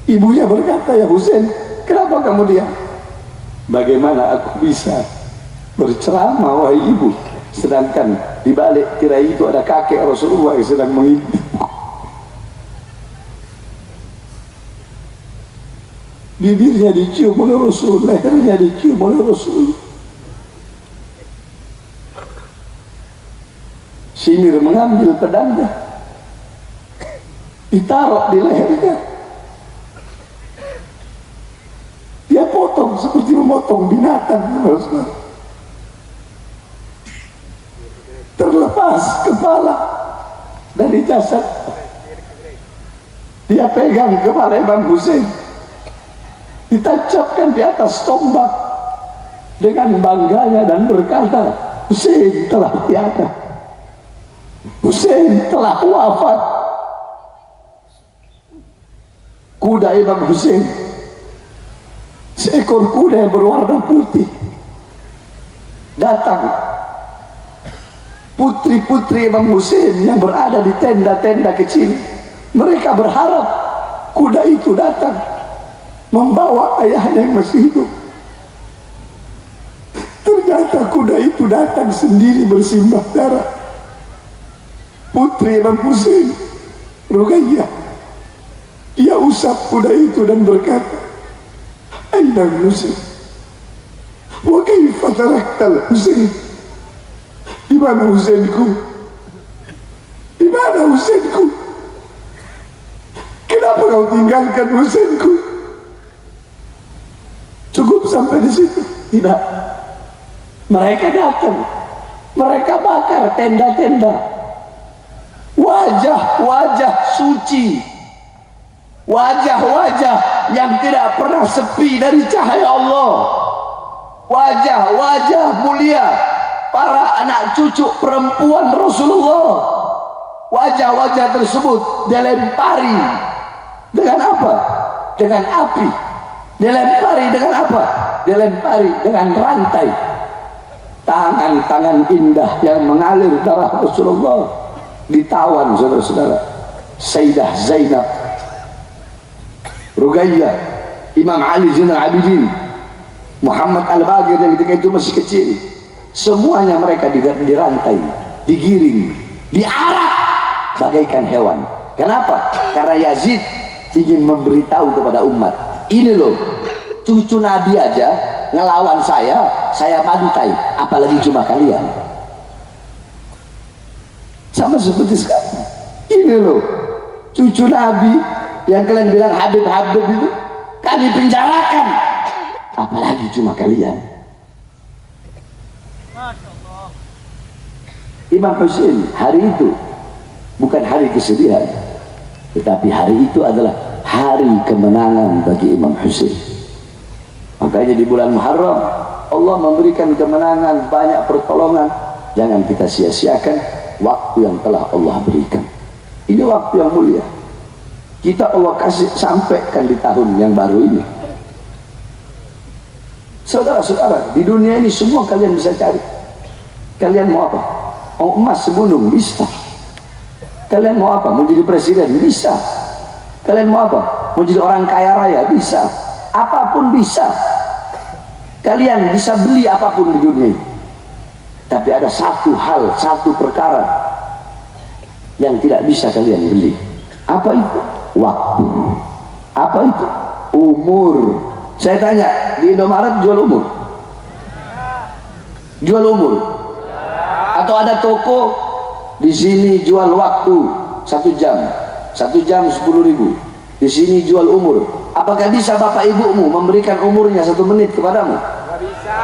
Ibunya berkata, ya Husain, kenapa kamu diam? Bagaimana aku bisa berceramah wahai ibu, sedangkan di balik tirai itu ada kakek Rasulullah yang sedang mengintip. Bibirnya dicium oleh Rasul, lehernya dicium oleh Rasul. Shimir mengambil pedangnya, ditaruh di lehernya. Dia potong seperti memotong binatang. Terlepas kepala dari jasad. Dia pegang kepala Imam Husain, ditancapkan di atas tombak dengan bangganya dan berkata, Husain telah tiada, Husain telah wafat. Kuda Imam Husain, seekor kuda yang berwarna putih, datang. Putri-putri Imam Husain yang berada di tenda-tenda kecil, mereka berharap kuda itu datang membawa ayahnya yang masih hidup. Ternyata kuda itu datang sendiri bersimbah darah. Putri Imam Husain, Ruqayyah, dia usap kuda itu dan berkata, Aina Husain, wa kaifa taraktal Husain? Di mana Husainku? Di mana Husainku? Kenapa kau tinggalkan Husainku? sampai di situ. Tidak. Mereka datang, mereka bakar tenda-tenda, wajah-wajah suci, wajah-wajah yang tidak pernah sepi dari cahaya Allah, wajah-wajah mulia para anak cucu perempuan Rasulullah. Wajah-wajah tersebut dilempari dengan apa? Dengan api. Dilempari dengan apa? Dilempari dengan rantai. Tangan-tangan indah yang mengalir darah Rasulullah ditawan, saudara-saudara. Sayyidah Zainab, Ruqayyah, Imam Ali Zainal Abidin, Muhammad Al-Baqir yang ketika itu masih kecil, semuanya mereka dirantai, digiring, diarak bagaikan hewan. Kenapa? Karena Yazid ingin memberitahu kepada umat, ini loh, cucu Nabi aja ngelawan saya bantai, apalagi cuma kalian. Sama seperti sekarang, ini loh, cucu Nabi yang kalian bilang Habib-Habib itu kami penjarakan, apalagi cuma kalian. Imam Hussein hari itu bukan hari kesedihan, tetapi hari itu adalah hari kemenangan bagi Imam Hussein. Makanya di bulan Muharram Allah memberikan kemenangan, banyak pertolongan. Jangan kita sia-siakan waktu yang telah Allah berikan. Ini waktu yang mulia, kita Allah kasih sampaikan di tahun yang baru ini. Saudara-saudara, di dunia ini semua kalian bisa cari. Kalian mau apa? Mau emas segunung? Bisa. Kalian mau apa? Mau jadi presiden? Bisa. Kalian mau apa? Mau jadi orang kaya raya? Bisa. Apapun bisa. Kalian bisa beli apapun di dunia ini. Tapi ada satu hal, satu perkara yang tidak bisa kalian beli. Apa itu? Waktu. Apa itu? Umur. Saya tanya, di Indomaret jual umur? Jual umur? Atau ada toko di sini jual waktu 1 jam, 10.000. Di sini jual umur. Apakah bisa bapak ibumu memberikan umurnya 1 menit kepadamu? Tidak bisa.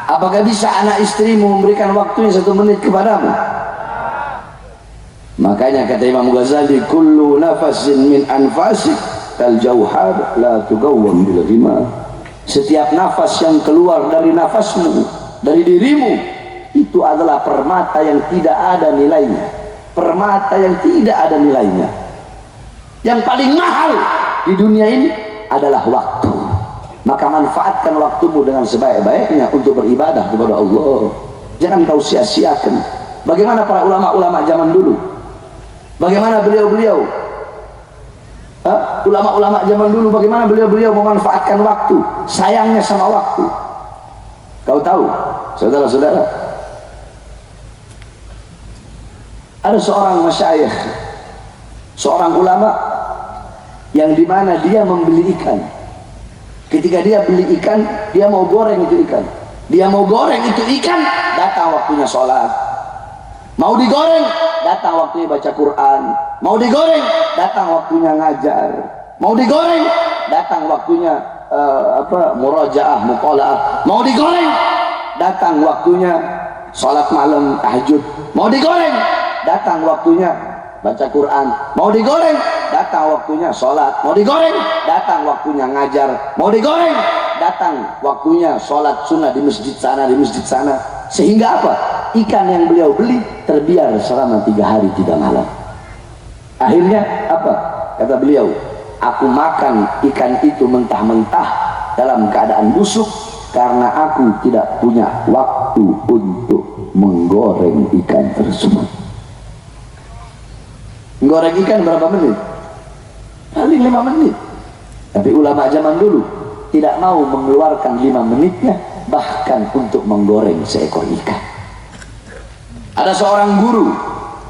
Apakah bisa anak istrimu memberikan waktunya 1 menit kepadamu? Makanya kata Imam Ghazali, kullu nafasin min anfasik kal jauhar la tugawwam bil ghimar. Setiap nafas yang keluar dari nafasmu, dari dirimu, itu adalah permata yang tidak ada nilainya. Permata yang tidak ada nilainya. Yang paling mahal di dunia ini adalah waktu. Maka manfaatkan waktumu dengan sebaik-baiknya untuk beribadah kepada Allah. Jangan kau sia-siakan. Bagaimana para ulama-ulama zaman dulu? Bagaimana beliau-beliau? Ulama-ulama zaman dulu bagaimana beliau-beliau memanfaatkan waktu? Sayangnya sama waktu. Kau tahu, saudara-saudara, ada seorang masyayikh, seorang ulama yang dimana dia membeli ikan. Ketika dia beli ikan, dia mau goreng itu ikan. Dia mau goreng itu ikan, datang waktunya sholat. Mau digoreng, datang waktunya baca Quran. Mau digoreng, datang waktunya ngajar. Mau digoreng, datang waktunya murajaah, muqalaah. Mau digoreng, datang waktunya sholat malam, tahajud. Mau digoreng, datang waktunya baca Quran. Mau digoreng, datang waktunya sholat. Mau digoreng, datang waktunya ngajar. Mau digoreng, datang waktunya sholat sunnah di masjid sana, di masjid sana. Sehingga apa? Ikan yang beliau beli terbiar selama 3 hari 3 malam. Akhirnya apa? Kata beliau, aku makan ikan itu mentah-mentah dalam keadaan busuk karena aku tidak punya waktu untuk menggoreng ikan tersebut. Menggoreng ikan berapa menit? Paling 5 menit. Tapi ulama zaman dulu tidak mau mengeluarkan 5 menitnya bahkan untuk menggoreng seekor ikan. Ada seorang guru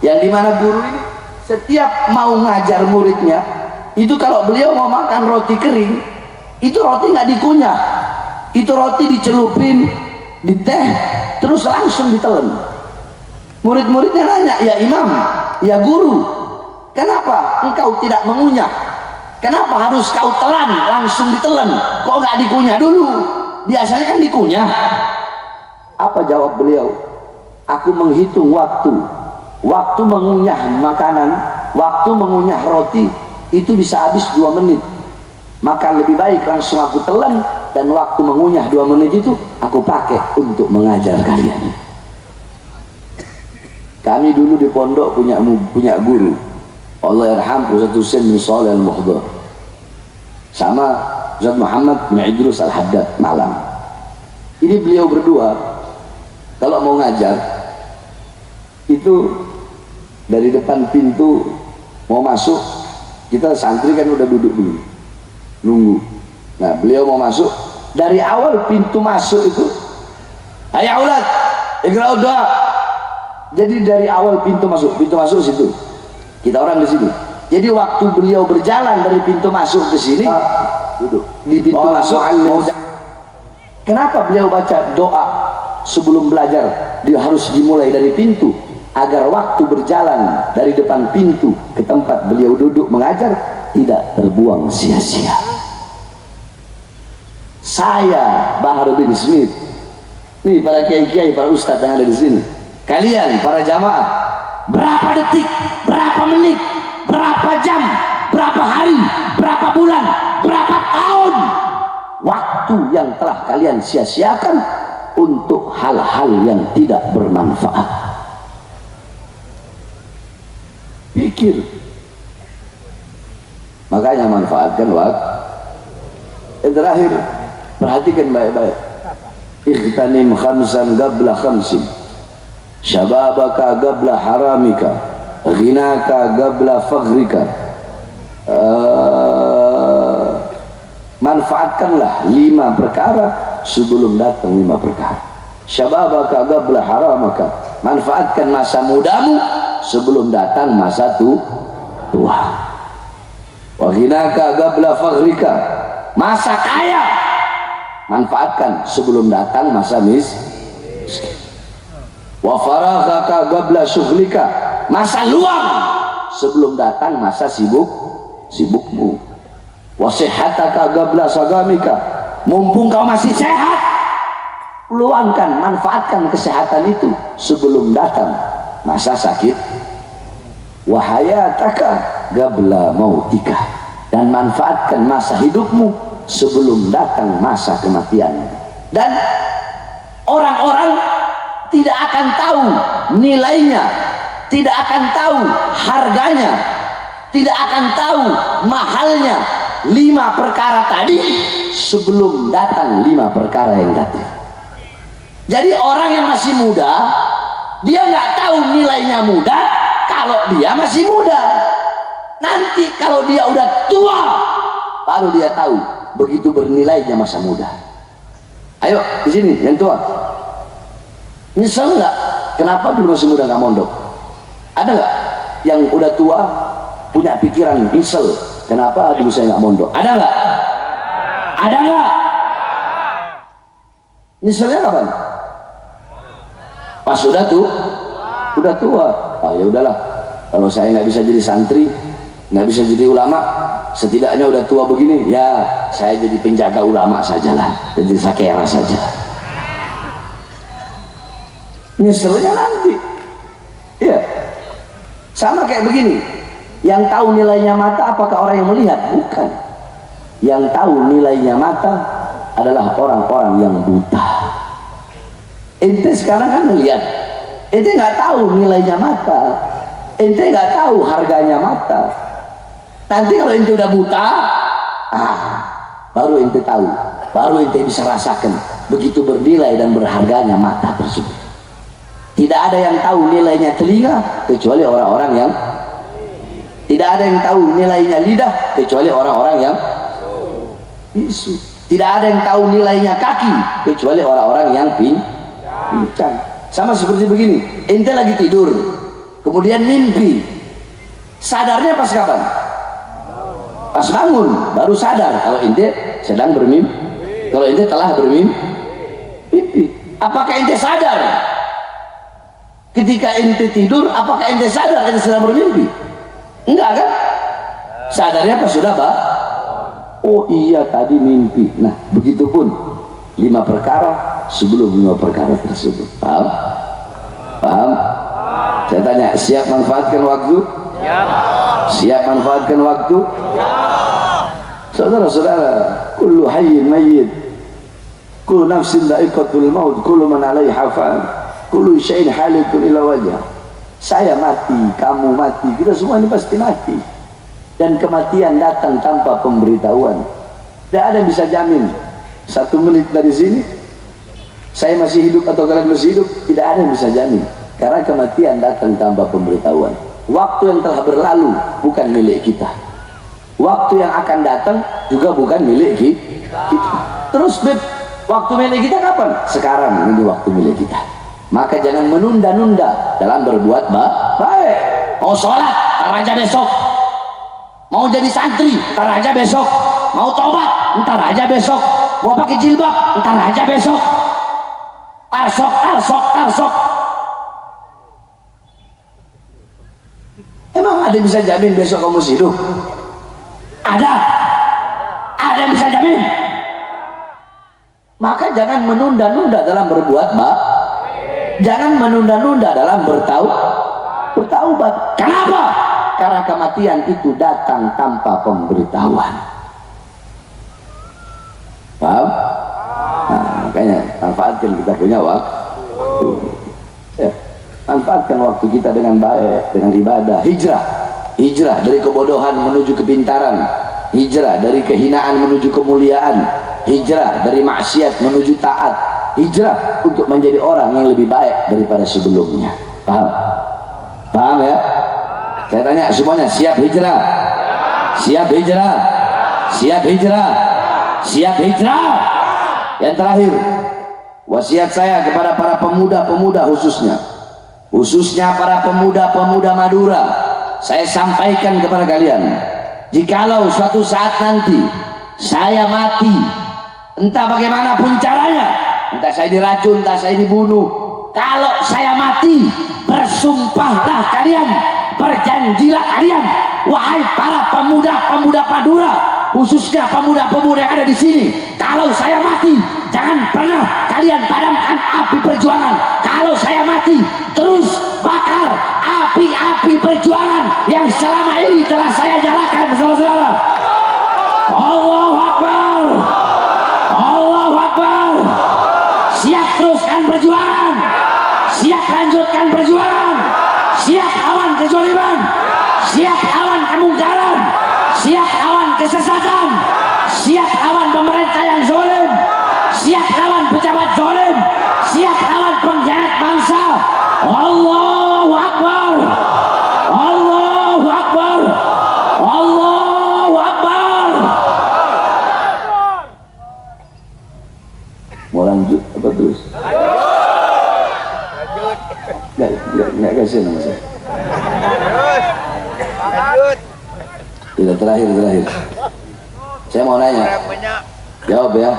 yang dimana guru ini setiap mau ngajar muridnya itu kalau beliau mau makan roti kering, itu roti nggak dikunyah, itu roti dicelupin di teh terus langsung ditelan. Murid-muridnya nanya, ya imam, ya guru, kenapa engkau tidak mengunyah? Kenapa harus kau telan langsung ditelan? Kok nggak dikunyah dulu? biasanya kan dikunyah. Apa jawab beliau? Aku menghitung waktu mengunyah makanan, waktu mengunyah roti itu bisa habis 2 menit. Maka lebih baik langsung aku telan, dan waktu mengunyah 2 menit itu aku pakai untuk mengajar kalian. Kami dulu di pondok punya guru, Allah yarham, Ustaz Husain bin Shalih Al-Muhdar, sama Ustaz Muhammad bin Idrus Al-Haddad Malang. Ini beliau berdua kalau mau ngajar itu dari depan pintu mau masuk, kita santri kan udah duduk dulu nunggu. Nah, beliau mau masuk, dari awal pintu masuk itu, ayo aulad iqra'u doa. Jadi dari awal pintu masuk situ, kita orang di sini. Jadi waktu beliau berjalan dari pintu masuk ke sini, duduk di pintu masuk. Kenapa beliau baca doa sebelum belajar? Dia harus dimulai dari pintu, agar waktu berjalan dari depan pintu ke tempat beliau duduk mengajar tidak terbuang sia-sia. Saya Bahar bin Smith, nih para kiai-kiai, para ustadz yang ada di sini, kalian para jamaah, berapa detik, berapa menit, berapa jam, berapa hari, berapa bulan, berapa tahun waktu yang telah kalian sia-siakan untuk hal-hal yang tidak bermanfaat? Pikir. Makanya manfaatkan waktu. Yang terakhir, perhatikan baik-baik. Ightanim khamsan qabla khamsin, syababaka qabla haramika, ghinaka qabla faghrika. Manfaatkanlah 5 perkara sebelum datang 5 perkara. Syababaka qabla haramaka, manfaatkan masa mudamu sebelum datang masa tua. Wa ghinaka qabla faghrika, masa kaya manfaatkan sebelum datang masa miskin. Wa faraghaka qabla syughlika, masa luang sebelum datang masa sibukmu. Wa sihhataka qabla sagamika, mumpung kau masih sehat, luangkan, manfaatkan kesehatan itu sebelum datang masa sakit. Wa hayataka qabla mautika, dan manfaatkan masa hidupmu sebelum datang masa kematian. Dan orang-orang tidak akan tahu nilainya, tidak akan tahu harganya, tidak akan tahu mahalnya 5 perkara tadi sebelum datang 5 perkara yang datang. Jadi orang yang masih muda, dia nggak tahu nilainya muda kalau dia masih muda. Nanti kalau dia udah tua, baru dia tahu begitu bernilainya masa muda. Ayo di sini yang tua, nyesel nggak kenapa dulu masih muda nggak mondok? Ada nggak yang udah tua punya pikiran nyesel kenapa dulu saya nggak mondok? Ada nggak? Ada nggak? Nyeselnya kapan? Pas udah tua. Oh ya udahlah, kalau saya nggak bisa jadi santri, nggak bisa jadi ulama, setidaknya udah tua begini, ya saya jadi penjaga ulama sajalah, jadi sakera saja. Nyeselnya nanti, ya sama kayak begini. Yang tahu nilainya mata apakah orang yang melihat? Bukan. Yang tahu nilainya mata adalah orang-orang yang buta. Ente sekarang kan melihat, ente nggak tahu nilainya mata, ente nggak tahu harganya mata. Nanti kalau ente udah buta, baru ente tahu, baru ente bisa rasakan begitu bernilai dan berharganya mata tersebut. Tidak ada yang tahu nilainya telinga kecuali orang-orang yang, tidak ada yang tahu nilainya lidah kecuali orang-orang yang bisu. Tidak ada yang tahu nilainya kaki kecuali orang-orang yang pincang. Sama seperti begini, ente lagi tidur, kemudian mimpi, sadarnya pas kapan? Pas bangun baru sadar kalau ente sedang bermimpi, kalau ente telah bermimpi. Apakah ente sadar ketika ente tidur? Apakah ente sadar ente sedang bermimpi? Enggak kan? Sadarnya pas sudah oh iya tadi mimpi. Nah begitupun 5 perkara sebelum 5 perkara tersebut. Paham? Paham? Saya tanya, siap manfaatkan waktu? Siap manfaatkan waktu? Saudara-saudara, kullu hayyin mayyit, kullu nafsin dha'iqatul maut, kullu man 'alaiha fan, kullu syai'in halikun ila wajhah. Saya mati, kamu mati, kita semua ini pasti mati. Dan kematian datang tanpa pemberitahuan. Tidak ada yang bisa jamin 1 menit dari sini saya masih hidup atau kalian masih hidup. Tidak ada yang bisa jamin, karena kematian datang tanpa pemberitahuan. Waktu yang telah berlalu bukan milik kita, waktu yang akan datang juga bukan milik kita. Terus Beb, waktu milik kita kapan? Sekarang ini waktu milik kita. Maka jangan menunda-nunda dalam berbuat baik. Mau sholat, ntar aja besok. Mau jadi santri, ntar aja besok. Mau tobat, ntar aja besok. Mau pakai jilbab, ntar aja besok. Tarsok. Emang ada yang bisa jamin besok kamu masih hidup? Ada yang bisa jamin? Maka jangan menunda-nunda dalam berbuat baik. Jangan menunda-nunda dalam bertaubat. Kenapa? Karena kematian itu datang tanpa pemberitahuan. Paham? Nah, makanya manfaatkan kita punya waktu. Ya, manfaatkan waktu kita dengan baik, dengan ibadah. Hijrah dari kebodohan menuju kepintaran. Hijrah dari kehinaan menuju kemuliaan. Hijrah dari maksiat menuju taat. Hijrah untuk menjadi orang yang lebih baik daripada sebelumnya. Paham? Paham ya? Saya tanya semuanya, siap hijrah? Siap hijrah? Siap hijrah? Siap hijrah? Yang terakhir, wasiat saya kepada para pemuda-pemuda khususnya para pemuda-pemuda Madura, saya sampaikan kepada kalian, jikalau suatu saat nanti saya mati, entah bagaimanapun caranya, entah saya diracun, entah saya dibunuh, kalau saya mati, bersumpahlah kalian, berjanjilah kalian, wahai para pemuda-pemuda Madura, khususnya pemuda-pemuda yang ada di sini, kalau saya mati, jangan pernah kalian padamkan api perjuangan. Kalau saya mati, terus bakar api-api perjuangan yang selama ini telah saya jalankan bersama-sama. Allahu Akbar, Allahu Akbar. Siap teruskan perjuangan, siap lanjutkan perjuangan, siap lawan kezaliman, siap lawan kemungkaran, siap lawan kesesatan, siap lawan pemerintah yang zalim, siap lawan pejabat zalim, siap lawan pengkhianat bangsa. Allahu Akbar, Allahu Akbar, Allahu Akbar. Mau lanjut apa terus? Nggak kasih nama saya. Tidak, terakhir. Saya mau nanya, jawab ya.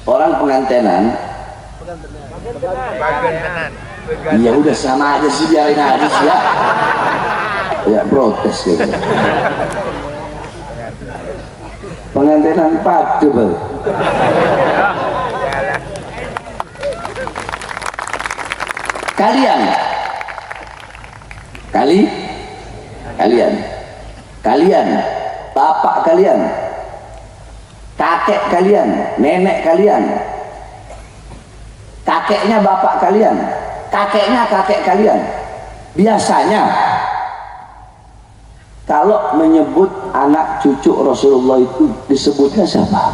Orang pengantenan, ya udah sama aja sih, biarin aja sih ya. Ya protes gitu. Pengantenan padu bang. Kalian, bapak kalian, kakek kalian, nenek kalian, kakeknya bapak kalian, kakeknya kakek kalian, biasanya kalau menyebut anak cucu Rasulullah itu disebutnya siapa?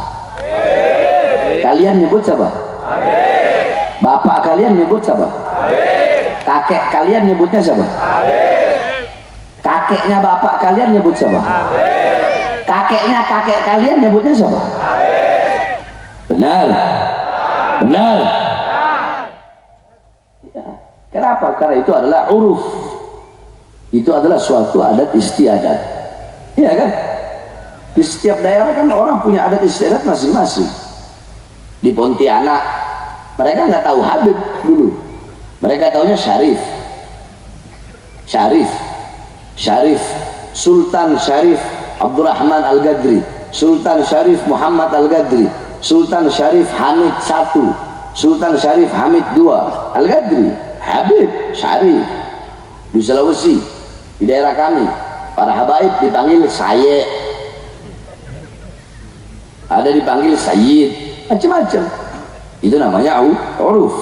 Kalian nyebut siapa? Bapak kalian nyebut siapa? Kakek kalian nyebutnya siapa? Kakeknya bapak kalian nyebut siapa? Kakeknya kakek kalian nyebutnya siapa? Benar? Ya. Kenapa? Karena itu adalah uruf. Itu adalah suatu adat istiadat. Iya kan? Di setiap daerah kan orang punya adat istiadat masing-masing. Di Pontianak mereka nggak tahu Habib dulu, mereka taunya Syarif, Sultan Syarif Abdurrahman Al-Gadri, Sultan Syarif Muhammad Al-Gadri, Sultan Syarif Hamid 1, Sultan Syarif Hamid 2, Al-Ghadri, Habib Syarif di Sulawesi, di daerah kami. Para habaib dipanggil Sayyid, ada dipanggil Sayyid, macam-macam. Itu namanya uruf.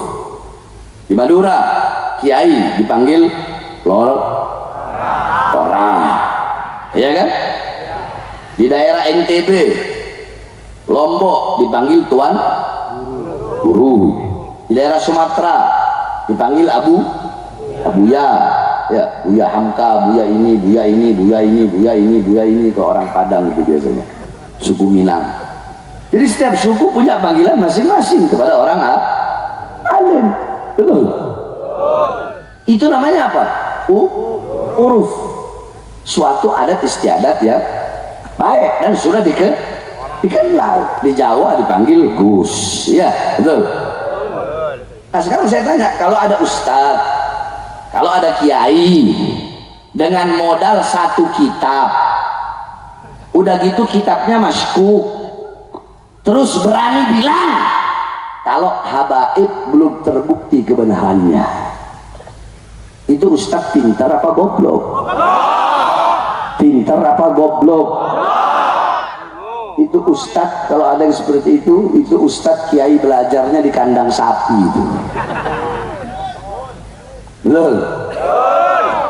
Di Madura, kiai dipanggil orang, ya kan? Di daerah NTB, Lombok dipanggil tuan guru. Di daerah Sumatera dipanggil Abuya, ya, Buya Hamka, Buya ini, Buya ini, Buya ini, Buya ini, Buya ini. Ke orang Padang itu biasanya, suku Minang. Jadi setiap suku punya panggilan masing-masing kepada orang alim. Betul? Itu namanya apa? Uruf. Suatu adat istiadat ya baik dan sudah dikenal. Di Jawa dipanggil Gus, ya betul. Nah sekarang saya tanya, kalau ada ustadz, kalau ada kiai dengan modal 1 kitab, udah gitu kitabnya maskuk, terus berani bilang kalau habaib belum terbukti kebenarannya, itu ustadz pintar apa goblok? Pintar apa goblok? Itu ustadz, kalau ada yang seperti itu ustadz kiai belajarnya di kandang sapi itu. Betul?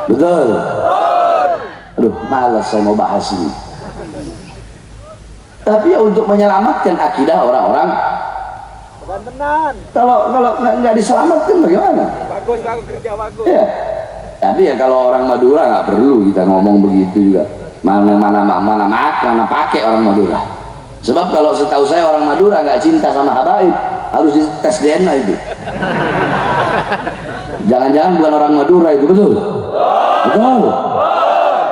Betul? Aduh, malas saya mau bahas ini. Tapi ya untuk menyelamatkan akidah orang-orang, kalau nggak diselamatkan bagaimana? Bagus kerja bagus. Ya. Tapi ya kalau orang Madura nggak perlu kita ngomong begitu juga. Mana pakai orang Madura. Sebab kalau setahu saya orang Madura nggak cinta sama habaib, harus dites DNA itu. Jangan-jangan bukan orang Madura itu, betul? Betul.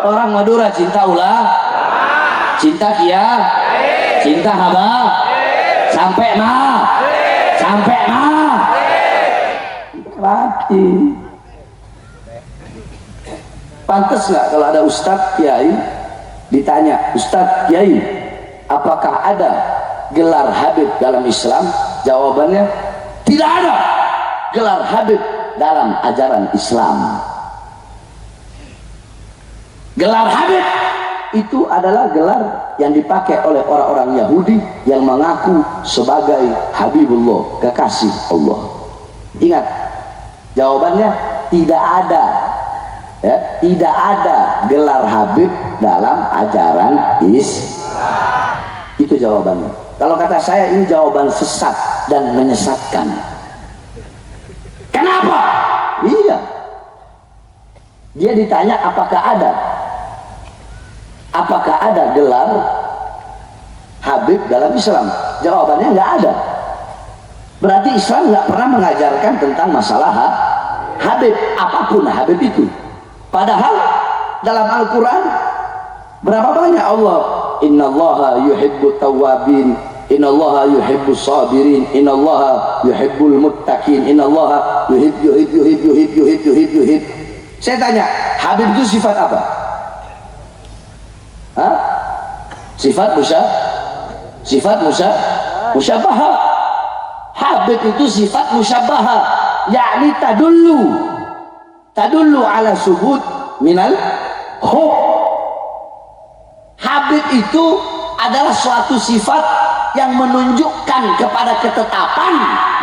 Orang Madura cinta ulah, cinta kia, cinta haba, sampai mati. Pantas nggak kalau ada ustadz kiai ditanya, Ustadz kiai, apakah ada gelar Habib dalam Islam? Jawabannya, tidak ada gelar Habib dalam ajaran Islam. Gelar Habib itu adalah gelar yang dipakai oleh orang-orang Yahudi yang mengaku sebagai Habibullah, kekasih Allah. Ingat, jawabannya tidak ada, ya, tidak ada gelar Habib dalam ajaran Islam. Itu jawabannya. Kalau kata saya, ini jawaban sesat dan menyesatkan. Kenapa? Iya, dia ditanya apakah ada gelar Habib dalam Islam. Jawabannya nggak ada. Berarti Islam nggak pernah mengajarkan tentang masalah Habib, apapun Habib itu. Padahal dalam Al-Quran berapa banyak Allah, innallaha yuhibbut tawwabin, innallaha yuhibbus sabirin, innallaha yuhibbul muttaqin, innallaha yuhib. Saya tanya, Habib itu sifat apa? Hah? Sifat musyabahah. Habib itu sifat musyabahah, yakni tadullu ala subut minal hub. Habib itu adalah suatu sifat yang menunjukkan kepada ketetapan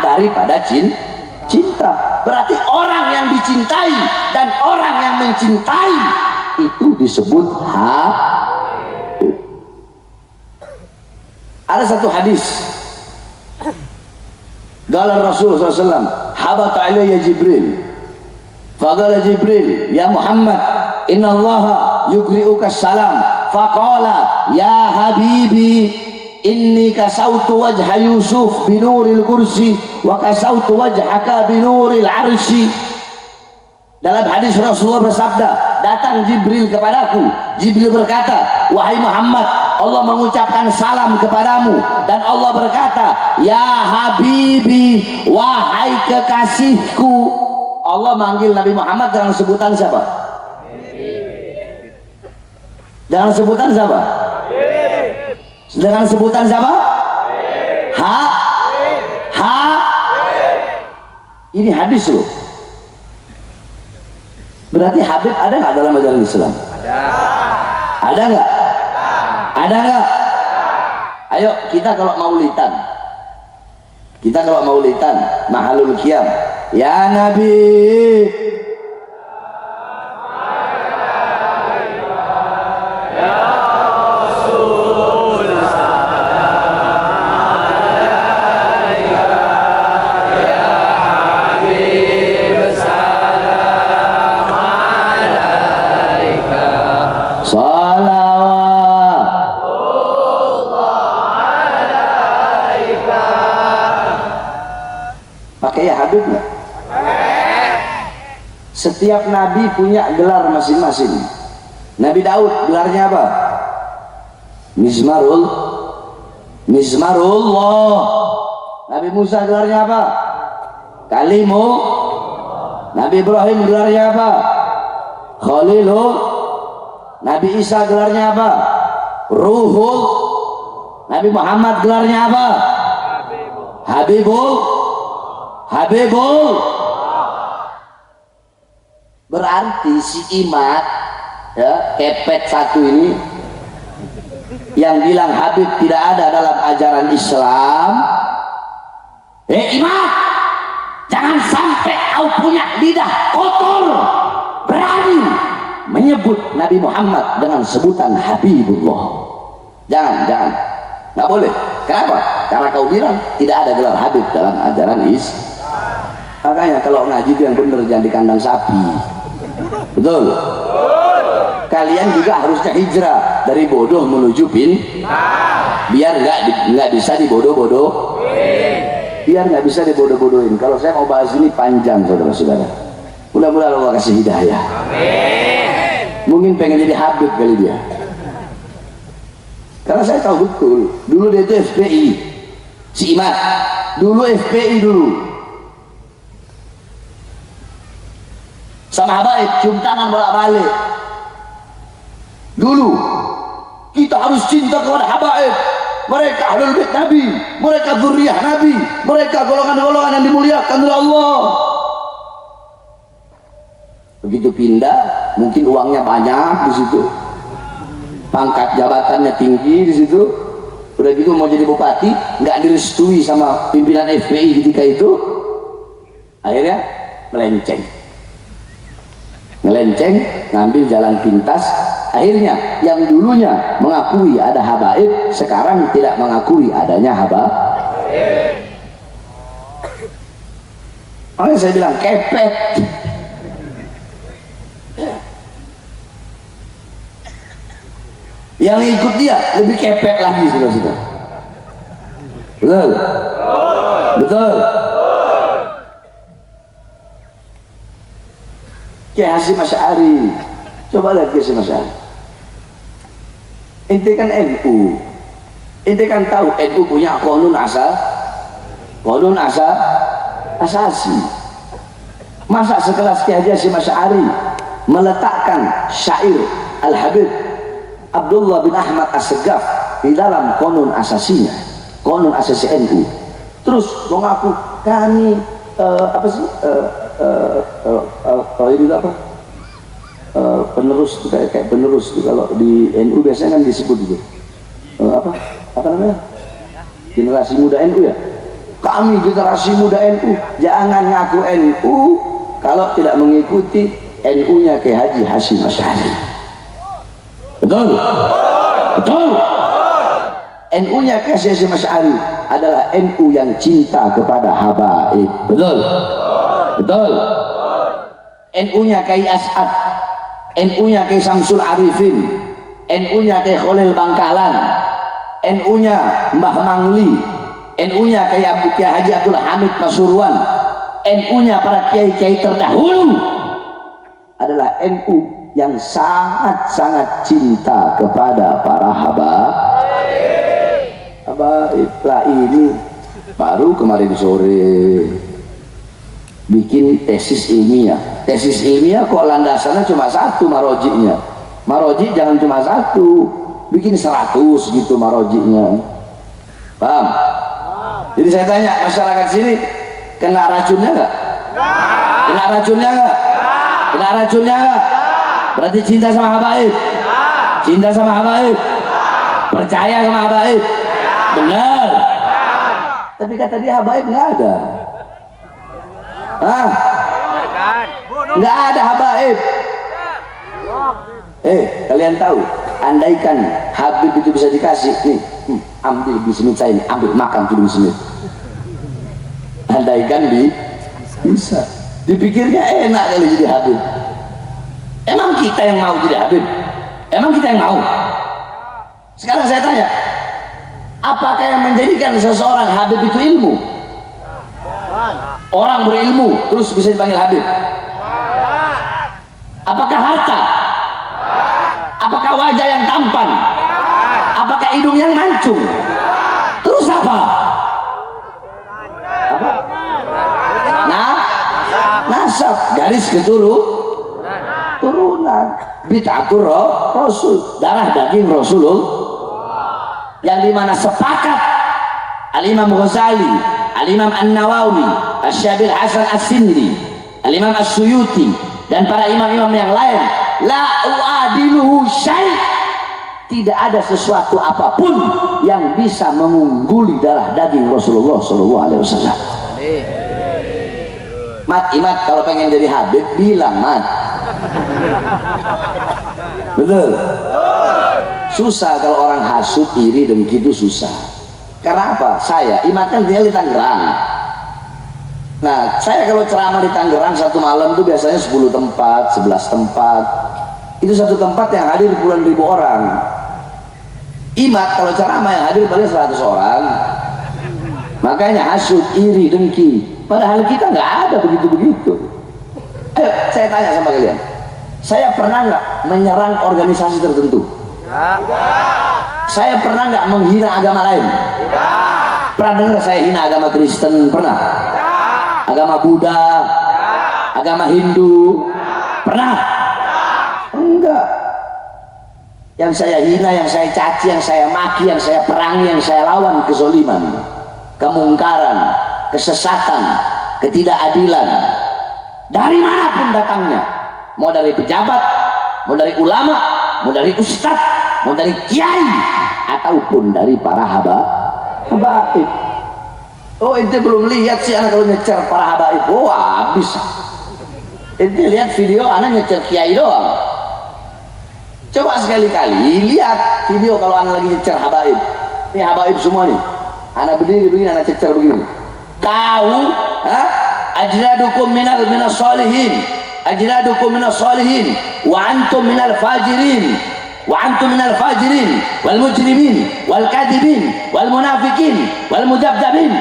daripada cinta. Berarti orang yang dicintai dan orang yang mencintai itu disebut Habib. Ada satu hadis, qala Rasulullah SAW, habata alayya Jibril, faqala Jibril, ya Muhammad, inna allaha yukri'uka salam, faqala ya habibi, inni kasautu wajha Yusuf binuril kursi wa kasautu wajhaka binuril arshi. Dalam hadis Rasulullah bersabda, datang Jibril kepadaku. Jibril berkata, wahai Muhammad, Allah mengucapkan salam kepadamu, dan Allah berkata, ya habibi, wahai kekasihku. Allah manggil Nabi Muhammad dengan sebutan siapa? Dengan sebutan siapa? Dengan sebutan siapa? Ini hadis loh. Berarti Habib ada nggak dalam ajaran Islam? Ada nggak? Ada nggak? Ayo kita kalau maulidan, mahalul qiyam, ya Nabi, pakai ya Habib nggak? Setiap nabi punya gelar masing-masing. Nabi Daud gelarnya apa? Mizmarullah. Nabi Musa gelarnya apa? Kalimu. Nabi Ibrahim gelarnya apa? Khalilul. Nabi Isa gelarnya apa? Ruhul. Nabi Muhammad gelarnya apa? Habibul. Berarti si Imad ya, kepet satu ini yang bilang Habib tidak ada dalam ajaran Islam. Imad, jangan sampai kau punya lidah kotor berani menyebut Nabi Muhammad dengan sebutan Habibullah. Jangan, nggak boleh. Kenapa? Karena kau bilang tidak ada gelar Habib dalam ajaran Islam. Makanya kalau ngaji itu yang benar, jangan di kandang sapi. Betul? Kalian juga harusnya hijrah dari bodoh menuju biar nggak bisa dibodoh-bodoh. Biar nggak bisa dibodoh-bodohin. Kalau saya mau bahas ini panjang, saudara-saudara. Mudah-mudahan Allah kasih hidayah. Amin. Mungkin pengen jadi Habib kali dia. Karena saya tahu betul, dulu dia itu FPI, si Imad, dulu FPI dulu. Sama habaib cium tangan bolak-balik. Dulu kita harus cinta kepada habaib. Mereka ahlul bait Nabi, mereka dzurriyyah Nabi, mereka golongan-golongan yang dimuliakan oleh Allah. Begitu pindah, mungkin uangnya banyak di situ, pangkat jabatannya tinggi di situ. Udah gitu mau jadi bupati, nggak direstui sama pimpinan FPI ketika itu. Akhirnya melenceng, ngambil jalan pintas. Akhirnya yang dulunya mengakui ada habaib, sekarang tidak mengakui adanya habaib. Makanya saya bilang kepet. Yang ikut dia lebih kepet lagi, saudara-saudara. Betul. Kiai Hasyim Asy'ari, coba lihat Kiai Hasyim Asy'ari. Ente kan NU, ente kan tahu NU punya qonun asasi. Masa sekelas Kiai Hasyim Asy'ari meletakkan syair Al-Habib Abdullah bin Ahmad As-Segaf di dalam qonun asasinya, qonun asasi NU, terus mengaku kami ini apa? Penerus, kayak penerus itu kalau di NU biasanya kan disebut gitu. Apa namanya? Generasi muda NU ya. Kami generasi muda NU, jangan ngaku NU kalau tidak mengikuti NU-nya Kiai Haji Hasyim Asy'ari. Betul? NU-nya Kiai Hasyim Asy'ari adalah NU yang cinta kepada habaib. Betul. NU-nya Kiai As'ad, NU-nya Kiai Samsul Arifin, NU-nya Kiai Khalil Bangkalan, NU-nya Mbah Mangli, NU-nya Kiai Haji Abdul Hamid Pasuruan, NU-nya para kiai-kiai terdahulu adalah NU yang sangat-sangat cinta kepada para habaib. Lah ini baru kemarin sore bikin tesis ilmiah kok landasannya cuma satu marojiknya. Marojik jangan cuma satu, bikin 100 gitu marojiknya. Paham? Jadi saya tanya, masyarakat sini kena racunnya nggak? Kena racunnya nggak? Kena racunnya nggak? Berarti cinta sama habaib. Cinta sama habaib. Percaya sama habaib. Benar. Tapi kata dia habaib nggak ada. Hah? Nggak ada habaib. Kalian tahu, andaikan habib itu bisa dikasih nih, ambil bismillah saya ini, ambil makan tuh bismillah. Andaikan bisa, dipikirnya enak kali jadi habib. Emang kita yang mau jadi habib? Emang kita yang mau? Sekarang saya tanya, apakah yang menjadikan seseorang habib itu ilmu? Orang berilmu terus bisa dipanggil habib? Apakah harta? Apakah wajah yang tampan? Apakah hidung yang mancung? Terus apa? Nasab, garis keturunan. Bid'atur Rasul, darah daging Rasulullah. Yang dimana sepakat Al-Imam Ghazali, Al-Imam An-Nawawi, Asy-Syabil Hasan As-Sindri, Al-Imam As-Suyuti, dan para imam-imam yang lain, la uadiluhu syai', tidak ada sesuatu apapun yang bisa mengungguli darah daging Rasulullah SAW. Imat kalau pengen jadi habib bilang mat. Betul. Susah kalau orang hasut, iri, dengki itu susah. Karena apa? Saya Imat kan tinggal di Tangerang. Nah, saya kalau ceramah di Tangerang satu malam itu biasanya 10 tempat, 11 tempat. Itu satu tempat yang hadir puluhan ribu orang. Imat kalau ceramah yang hadir paling 100 orang. Makanya hasut, iri, dengki. Padahal kita nggak ada begitu-begitu. Ayo, saya tanya sama kalian. Saya pernah nggak menyerang organisasi tertentu? Saya pernah nggak menghina agama lain? Pernah dengar saya hina agama Kristen? Pernah? Agama Buddha, agama Hindu, pernah? Enggak. Yang saya hina, yang saya caci, yang saya maki, yang saya perangi, yang saya lawan kezaliman, kemungkaran, kesesatan, ketidakadilan, dari manapun datangnya, mau dari pejabat, mau dari ulama, mau dari ustadz, mau dari kiai, ataupun dari para habaib. Oh, ente belum lihat sih anak kalau nyecer para habaib. Oh, habis. Ente lihat video anak nyecer kiai doang. Coba sekali-kali lihat video kalau anak lagi nyecer habaib. Ini habaib semua nih. Anak berdiri begini, anak nyecer begini. Tahu? Ajladukum minas salihin. Ajladukum minas salihin. Wa antum minal fajirin. Wa antum minal fajirin. Wal mujrimin. Wal kadibin. Wal munafikin. Wal mudabdabin.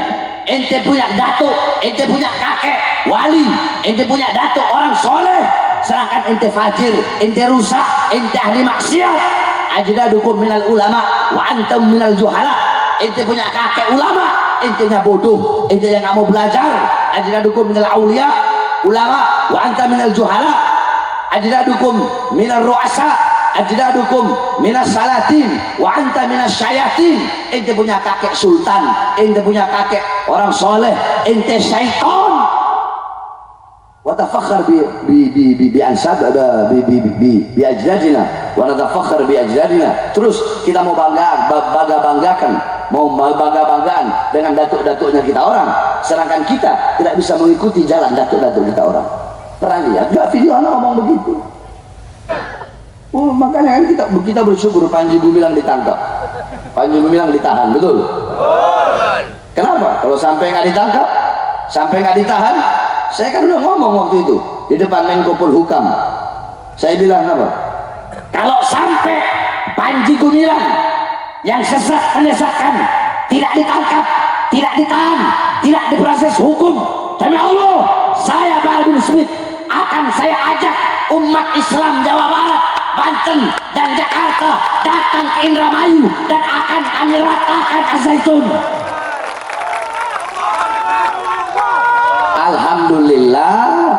Ente punya datuk, ente punya kakek wali, ente punya datuk orang soleh, sedangkan ente fajir, ente rusak, ente ahli maksiat. Ajdadukum minal ulama wa antum minal juhala. Ente punya kakek ulama, ente nya bodoh, ente yang nggak mau belajar. Ajdadukum minal aulia, ulama wa anta minal juhala. Ajdadukum minal ru'asa, ajdadukum minas salatin wa anta minas syayatin. Ente punya kakek sultan, ente punya kakek orang soleh, ente syaitan. Wa tafakhar bi ansab bi ajdadina wa natafakhar bi ajdadina. Terus kita mau banggakan, mau bangga-banggaan dengan datuk-datuknya kita orang, sedangkan kita tidak bisa mengikuti jalan datuk-datuk kita orang. Pernah lihat enggak video anak ngomong begitu? Oh, makanya kan kita bersyukur Panji Gumilang ditangkap, Panji Gumilang ditahan, betul? Kenapa? Kalau sampai nggak ditangkap, sampai nggak ditahan, saya kan udah ngomong waktu itu di depan Menko Polhukam. Saya bilang apa? Kalau sampai Panji Gumilang yang sesat menyesatkan tidak ditangkap, tidak ditahan, tidak diproses hukum, demi Allah, saya Bahar bin Smith akan saya ajak umat Islam Jawa Barat, Banten dan Jakarta datang ke Indramayu dan akan kami ratakan Az-Zaitun. Alhamdulillah,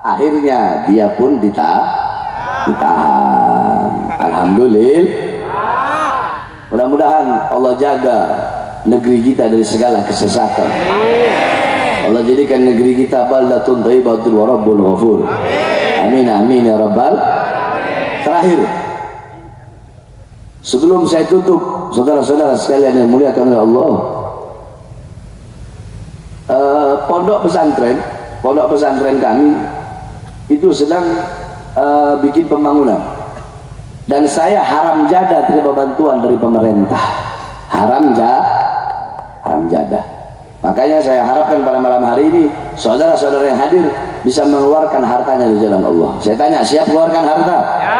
akhirnya dia pun ditahan. Alhamdulillah. Mudah-mudahan Allah jaga negeri kita dari segala kesesatan. Allah jadikan negeri kita baldatun thayyibatun wa rabbun ghafur. Amin amin ya rabbal. Terakhir, sebelum saya tutup, saudara-saudara sekalian yang muliakan oleh Allah, pondok pesantren kami itu sedang bikin pembangunan, dan saya haram jada terima bantuan dari pemerintah. Haram jada. Makanya saya harapkan pada malam hari ini saudara-saudara yang hadir bisa mengeluarkan hartanya di jalan Allah. Saya tanya, siap keluarkan harta? Ya.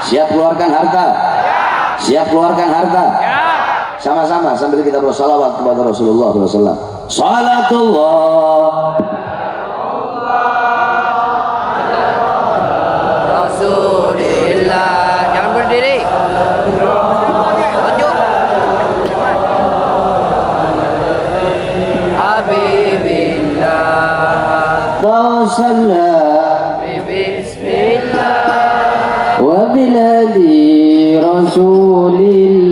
Siap keluarkan harta? Ya. Siap keluarkan harta? Ya. Sama-sama sambil kita bersalawat kepada Rasulullah SAW. Salatullah Rasulillah. Jangan berdiri. Lanjut. Habibillah. Tawassalna Bismillah. wa bilhadi Rasulillah.